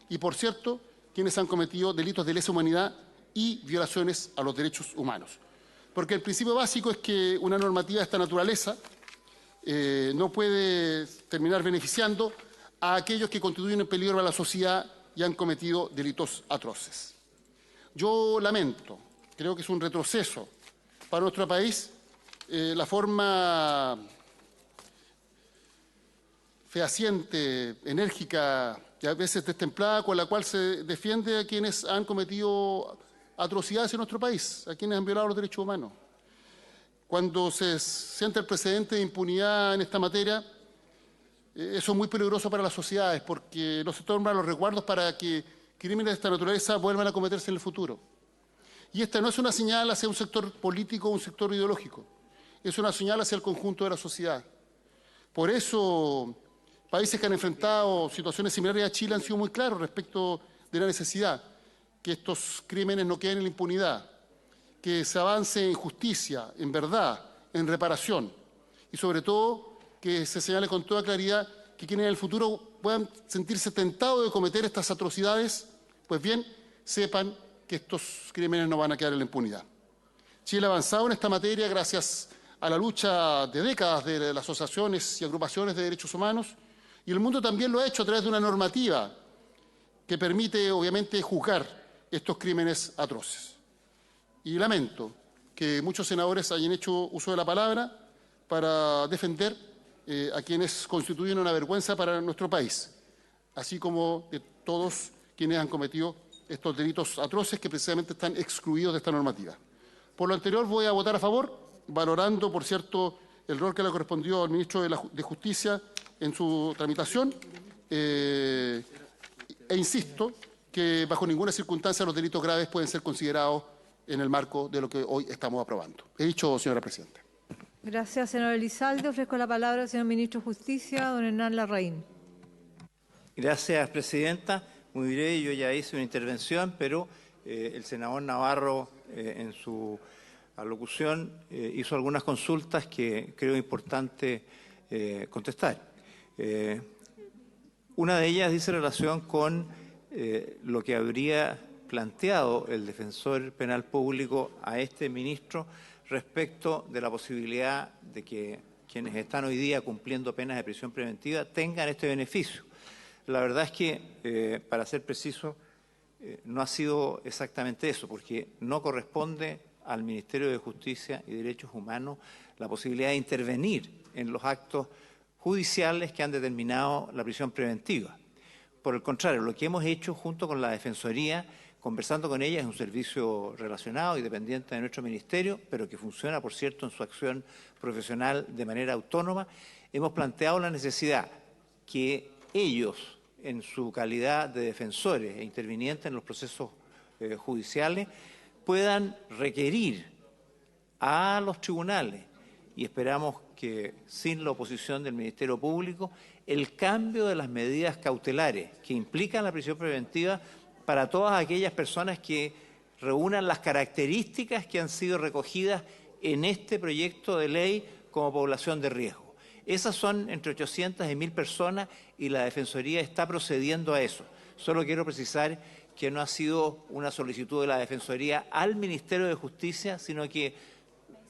Y, por cierto, quienes han cometido delitos de lesa humanidad y violaciones a los derechos humanos. Porque el principio básico es que una normativa de esta naturaleza no puede terminar beneficiando a aquellos que constituyen un peligro a la sociedad y han cometido delitos atroces. Yo lamento, creo que es un retroceso para nuestro país la forma fehaciente, enérgica y a veces destemplada con la cual se defiende a quienes han cometido atrocidades en nuestro país, a quienes han violado los derechos humanos. Cuando se siente el precedente de impunidad en esta materia, eso es muy peligroso para las sociedades porque no se toman los resguardos para que crímenes de esta naturaleza vuelvan a cometerse en el futuro. Y esta no es una señal hacia un sector político o un sector ideológico, es una señal hacia el conjunto de la sociedad. Por eso, países que han enfrentado situaciones similares a Chile han sido muy claros respecto de la necesidad que estos crímenes no queden en la impunidad, que se avance en justicia, en verdad, en reparación y sobre todo que se señale con toda claridad que quienes en el futuro puedan sentirse tentados de cometer estas atrocidades, pues bien, sepan que estos crímenes no van a quedar en la impunidad. Chile ha avanzado en esta materia gracias a la lucha de décadas de las asociaciones y agrupaciones de derechos humanos y el mundo también lo ha hecho a través de una normativa que permite, obviamente, juzgar estos crímenes atroces. Y lamento que muchos senadores hayan hecho uso de la palabra para defender a quienes constituyen una vergüenza para nuestro país, así como de todos quienes han cometido estos delitos atroces que precisamente están excluidos de esta normativa. Por lo anterior, voy a votar a favor, valorando, por cierto, el rol que le correspondió al ministro de Justicia en su tramitación, e insisto que bajo ninguna circunstancia los delitos graves pueden ser considerados en el marco de lo que hoy estamos aprobando. He dicho, señora presidenta. Gracias, senador Elizalde. Ofrezco la palabra al señor ministro de Justicia, don Hernán Larraín. Gracias, presidenta. Muy breve, yo ya hice una intervención, pero el senador Navarro en su alocución hizo algunas consultas que creo importante contestar. Una de ellas dice relación con lo que habría planteado el defensor penal público a este ministro respecto de la posibilidad de que quienes están hoy día cumpliendo penas de prisión preventiva tengan este beneficio. La verdad es que, para ser preciso, no ha sido exactamente eso, porque no corresponde al Ministerio de Justicia y Derechos Humanos la posibilidad de intervenir en los actos judiciales que han determinado la prisión preventiva. Por el contrario, lo que hemos hecho junto con la Defensoría, conversando con ella, es un servicio relacionado y dependiente de nuestro ministerio, pero que funciona, por cierto, en su acción profesional de manera autónoma. Hemos planteado la necesidad que ellos, en su calidad de defensores e intervinientes en los procesos judiciales, puedan requerir a los tribunales, y esperamos que sin la oposición del Ministerio Público, el cambio de las medidas cautelares que implican la prisión preventiva para todas aquellas personas que reúnan las características que han sido recogidas en este proyecto de ley como población de riesgo. Esas son entre 800 y 1.000 personas y la Defensoría está procediendo a eso. Solo quiero precisar que no ha sido una solicitud de la Defensoría al Ministerio de Justicia, sino que,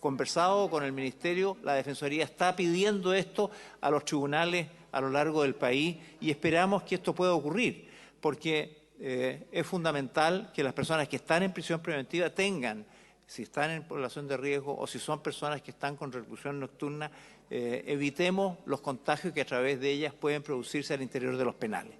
conversado con el Ministerio, la Defensoría está pidiendo esto a los tribunales a lo largo del país y esperamos que esto pueda ocurrir, porque es fundamental que las personas que están en prisión preventiva tengan, si están en población de riesgo o si son personas que están con reclusión nocturna, evitemos los contagios que a través de ellas pueden producirse al interior de los penales.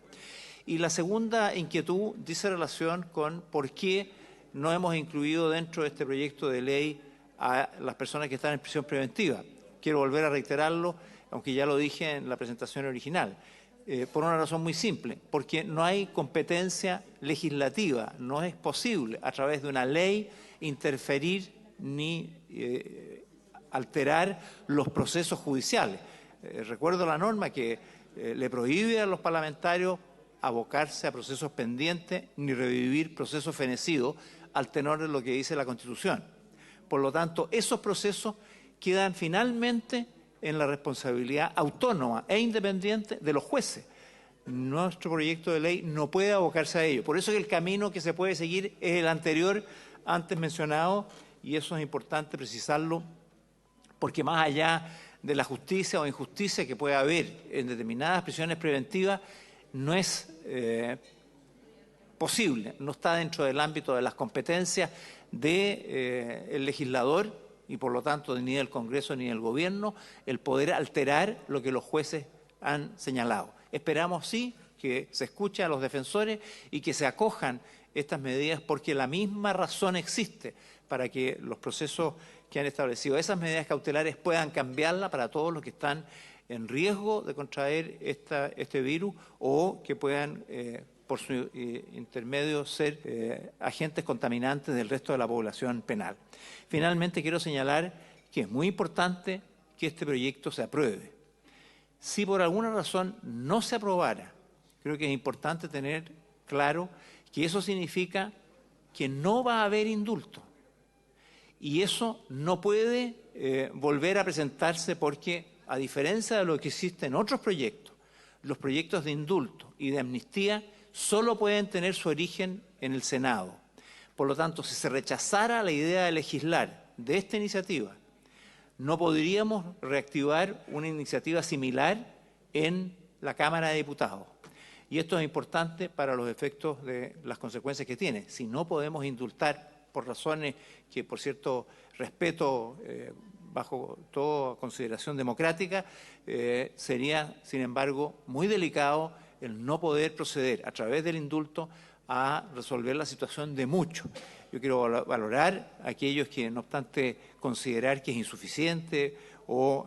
Y la segunda inquietud dice relación con por qué no hemos incluido dentro de este proyecto de ley a las personas que están en prisión preventiva. Quiero volver a reiterarlo, aunque ya lo dije en la presentación original, por una razón muy simple, porque no hay competencia legislativa, no es posible a través de una ley interferir ni alterar los procesos judiciales. Recuerdo la norma que le prohíbe a los parlamentarios abocarse a procesos pendientes ni revivir procesos fenecidos al tenor de lo que dice la Constitución. Por lo tanto, esos procesos quedan finalmente en la responsabilidad autónoma e independiente de los jueces. Nuestro proyecto de ley no puede abocarse a ello. Por eso que el camino que se puede seguir es el anterior, antes mencionado, y eso es importante precisarlo, porque más allá de la justicia o injusticia que pueda haber en determinadas prisiones preventivas, no es posible, no está dentro del ámbito de las competencias del legislador y por lo tanto ni del Congreso ni del Gobierno el poder alterar lo que los jueces han señalado. Esperamos sí que se escuche a los defensores y que se acojan estas medidas porque la misma razón existe para que los procesos que han establecido esas medidas cautelares puedan cambiarla para todos los que están en riesgo de contraer este virus o que puedan, por su intermedio, ser agentes contaminantes del resto de la población penal. Finalmente, quiero señalar que es muy importante que este proyecto se apruebe. Si por alguna razón no se aprobara, creo que es importante tener claro que eso significa que no va a haber indulto. Y eso no puede volver a presentarse porque, a diferencia de lo que existe en otros proyectos, los proyectos de indulto y de amnistía solo pueden tener su origen en el Senado. Por lo tanto, si se rechazara la idea de legislar de esta iniciativa, no podríamos reactivar una iniciativa similar en la Cámara de Diputados. Y esto es importante para los efectos de las consecuencias que tiene. Si no podemos indultar por razones que, por cierto, respeto bajo toda consideración democrática, sería, sin embargo, muy delicado el no poder proceder a través del indulto a resolver la situación de muchos. Yo quiero valorar a aquellos que, no obstante considerar que es insuficiente o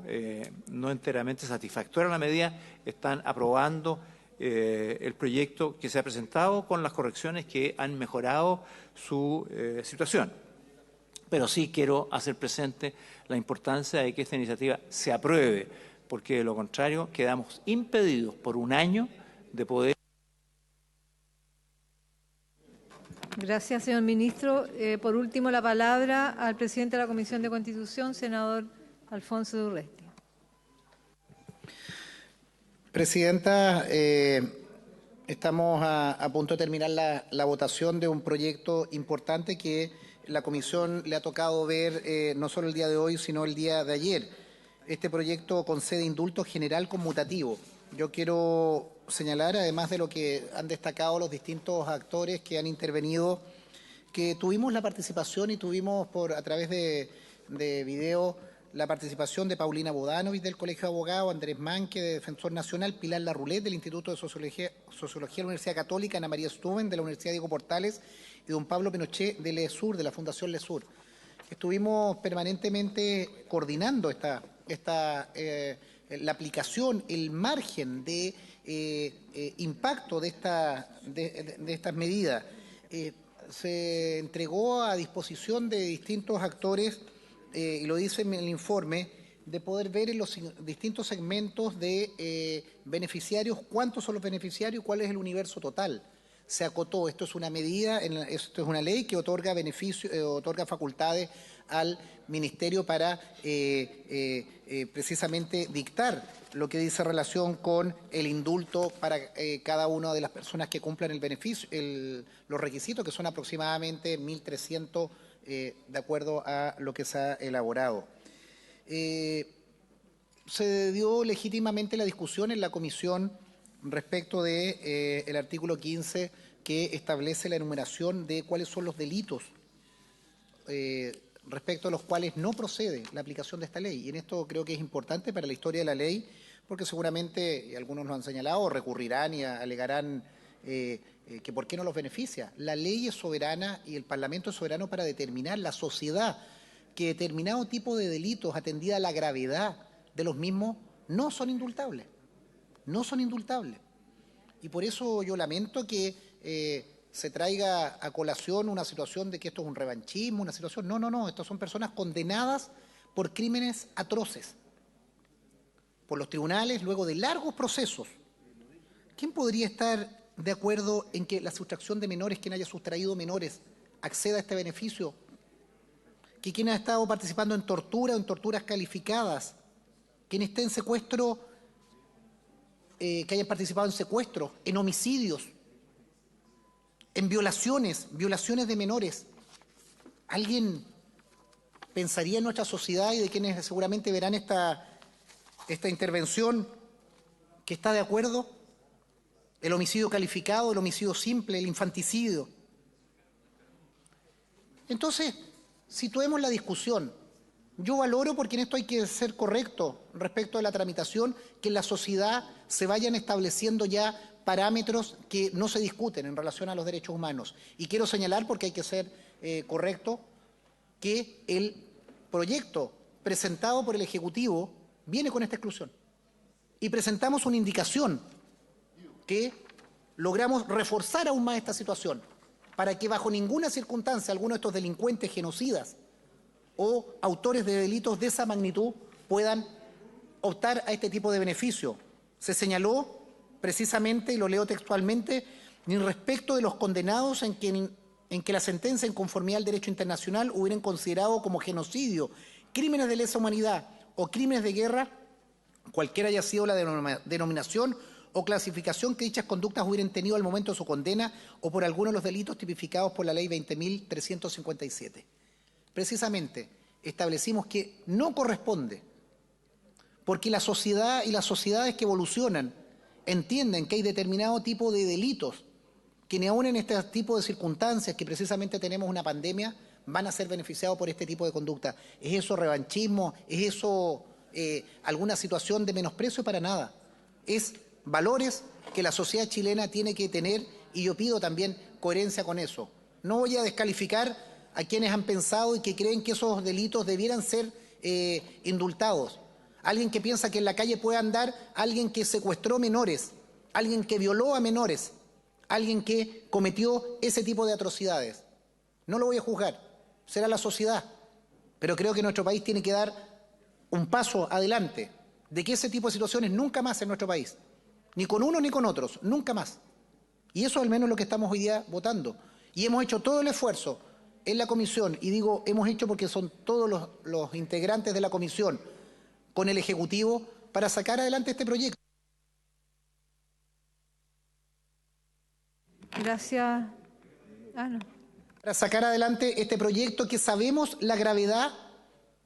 no enteramente satisfactoria la medida, están aprobando el proyecto que se ha presentado con las correcciones que han mejorado su situación. Pero sí quiero hacer presente la importancia de que esta iniciativa se apruebe, porque de lo contrario quedamos impedidos por un año de poder. Gracias, señor ministro. Por último, la palabra al presidente de la Comisión de Constitución, senador Alfonso de Urresti. Presidenta, estamos a punto de terminar la votación de un proyecto importante que la Comisión le ha tocado ver no solo el día de hoy, sino el día de ayer. Este proyecto concede indulto general conmutativo. Yo quiero señalar, además de lo que han destacado los distintos actores que han intervenido, que tuvimos la participación y tuvimos a través de video la participación de Paulina Bodanovich del Colegio de Abogados, Andrés Manque de Defensor Nacional, Pilar Larroulet del Instituto de Sociología de la Universidad Católica, Ana María Stuben de la Universidad Diego Portales y don Pablo Pinochet de LESUR, de la Fundación LESUR. Estuvimos permanentemente coordinando la aplicación, el margen de impacto de estas medidas. Se entregó a disposición de distintos actores, y lo dice en el informe, de poder ver en los distintos segmentos de beneficiarios cuántos son los beneficiarios y cuál es el universo total. Se acotó, esto es una medida, esto es una ley que otorga beneficios, otorga facultades al Ministerio para precisamente dictar lo que dice relación con el indulto para cada una de las personas que cumplan el beneficio, los requisitos, que son aproximadamente 1.300 de acuerdo a lo que se ha elaborado. se dio legítimamente la discusión en la comisión respecto de el artículo 15 que establece la enumeración de cuáles son los delitos respecto a los cuales no procede la aplicación de esta ley. Y en esto creo que es importante para la historia de la ley, porque seguramente, y algunos lo han señalado, recurrirán y alegarán que por qué no los beneficia. La ley es soberana y el Parlamento es soberano para determinar la sociedad que determinado tipo de delitos, atendida la gravedad de los mismos, no son indultables. No son indultables. Y por eso yo lamento que se traiga a colación una situación de que esto es un revanchismo, una situación... No, estas son personas condenadas por crímenes atroces, por los tribunales, luego de largos procesos. ¿Quién podría estar de acuerdo en que la sustracción de menores, quien haya sustraído menores, acceda a este beneficio? Que quien ha estado participando en tortura o en torturas calificadas, quien esté en secuestro, que hayan participado en secuestros, en homicidios, en violaciones de menores. ¿Alguien pensaría en nuestra sociedad y de quienes seguramente verán esta intervención que está de acuerdo? El homicidio calificado, el homicidio simple, el infanticidio. Entonces, situemos la discusión. Yo valoro, porque en esto hay que ser correcto respecto a la tramitación, que en la sociedad se vayan estableciendo ya parámetros que no se discuten en relación a los derechos humanos. Y quiero señalar, porque hay que ser correcto, que el proyecto presentado por el Ejecutivo viene con esta exclusión. Y presentamos una indicación que logramos reforzar aún más esta situación, para que bajo ninguna circunstancia alguno de estos delincuentes genocidas o autores de delitos de esa magnitud puedan optar a este tipo de beneficio. Se señaló precisamente, y lo leo textualmente, ni respecto de los condenados en que la sentencia en conformidad al derecho internacional hubieran considerado como genocidio, crímenes de lesa humanidad o crímenes de guerra, cualquiera haya sido la denominación o clasificación que dichas conductas hubieran tenido al momento de su condena o por alguno de los delitos tipificados por la Ley 20.357. Precisamente establecimos que no corresponde, porque la sociedad y las sociedades que evolucionan entienden que hay determinado tipo de delitos que ni aún en este tipo de circunstancias, que precisamente tenemos una pandemia, van a ser beneficiados por este tipo de conducta. ¿Es eso revanchismo? ¿Es eso alguna situación de menosprecio? Para nada. Es valores que la sociedad chilena tiene que tener, y yo pido también coherencia con eso. No voy a descalificar a quienes han pensado y que creen que esos delitos debieran ser indultados. Alguien que piensa que en la calle puede andar alguien que secuestró menores, alguien que violó a menores, alguien que cometió ese tipo de atrocidades. No lo voy a juzgar, será la sociedad, pero creo que nuestro país tiene que dar un paso adelante, de que ese tipo de situaciones nunca más en nuestro país, ni con unos ni con otros, nunca más. Y eso al menos es lo que estamos hoy día votando. Y hemos hecho todo el esfuerzo en la comisión, y digo hemos hecho porque son todos los integrantes de la comisión, con el Ejecutivo, para sacar adelante este proyecto. Gracias. No. Para sacar adelante este proyecto que sabemos la gravedad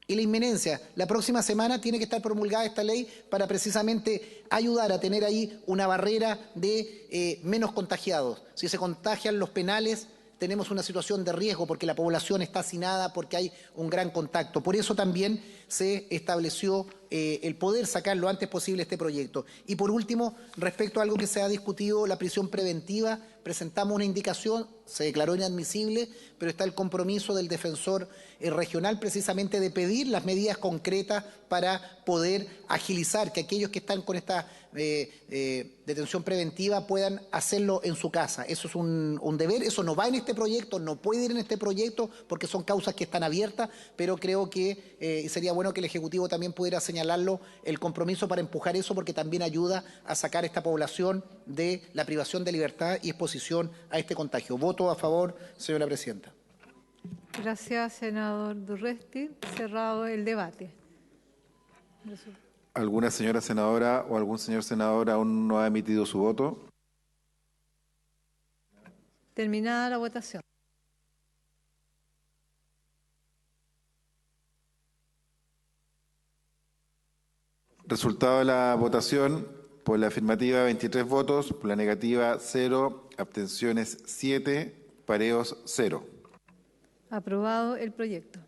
y la inminencia. La próxima semana tiene que estar promulgada esta ley para precisamente ayudar a tener ahí una barrera de menos contagiados. Si se contagian los penales, tenemos una situación de riesgo porque la población está hacinada, porque hay un gran contacto. Por eso también se estableció el poder sacar lo antes posible este proyecto. Y por último, respecto a algo que se ha discutido, la prisión preventiva, presentamos una indicación, se declaró inadmisible, pero está el compromiso del defensor regional precisamente de pedir las medidas concretas para poder agilizar que aquellos que están con esta detención preventiva puedan hacerlo en su casa. Eso es un deber, eso no va en este proyecto, no puede ir en este proyecto porque son causas que están abiertas, pero creo que sería bueno que el Ejecutivo también pudiera señalarlo, el compromiso para empujar eso, porque también ayuda a sacar a esta población de la privación de libertad y exposición a este contagio. Voto a favor, señora presidenta. Gracias, senador Durresti. Cerrado el debate. ¿Alguna señora senadora o algún señor senador aún no ha emitido su voto? Terminada la votación. Resultado de la votación: por la afirmativa 23 votos, por la negativa 0, abstenciones 7, pareos 0. Aprobado el proyecto.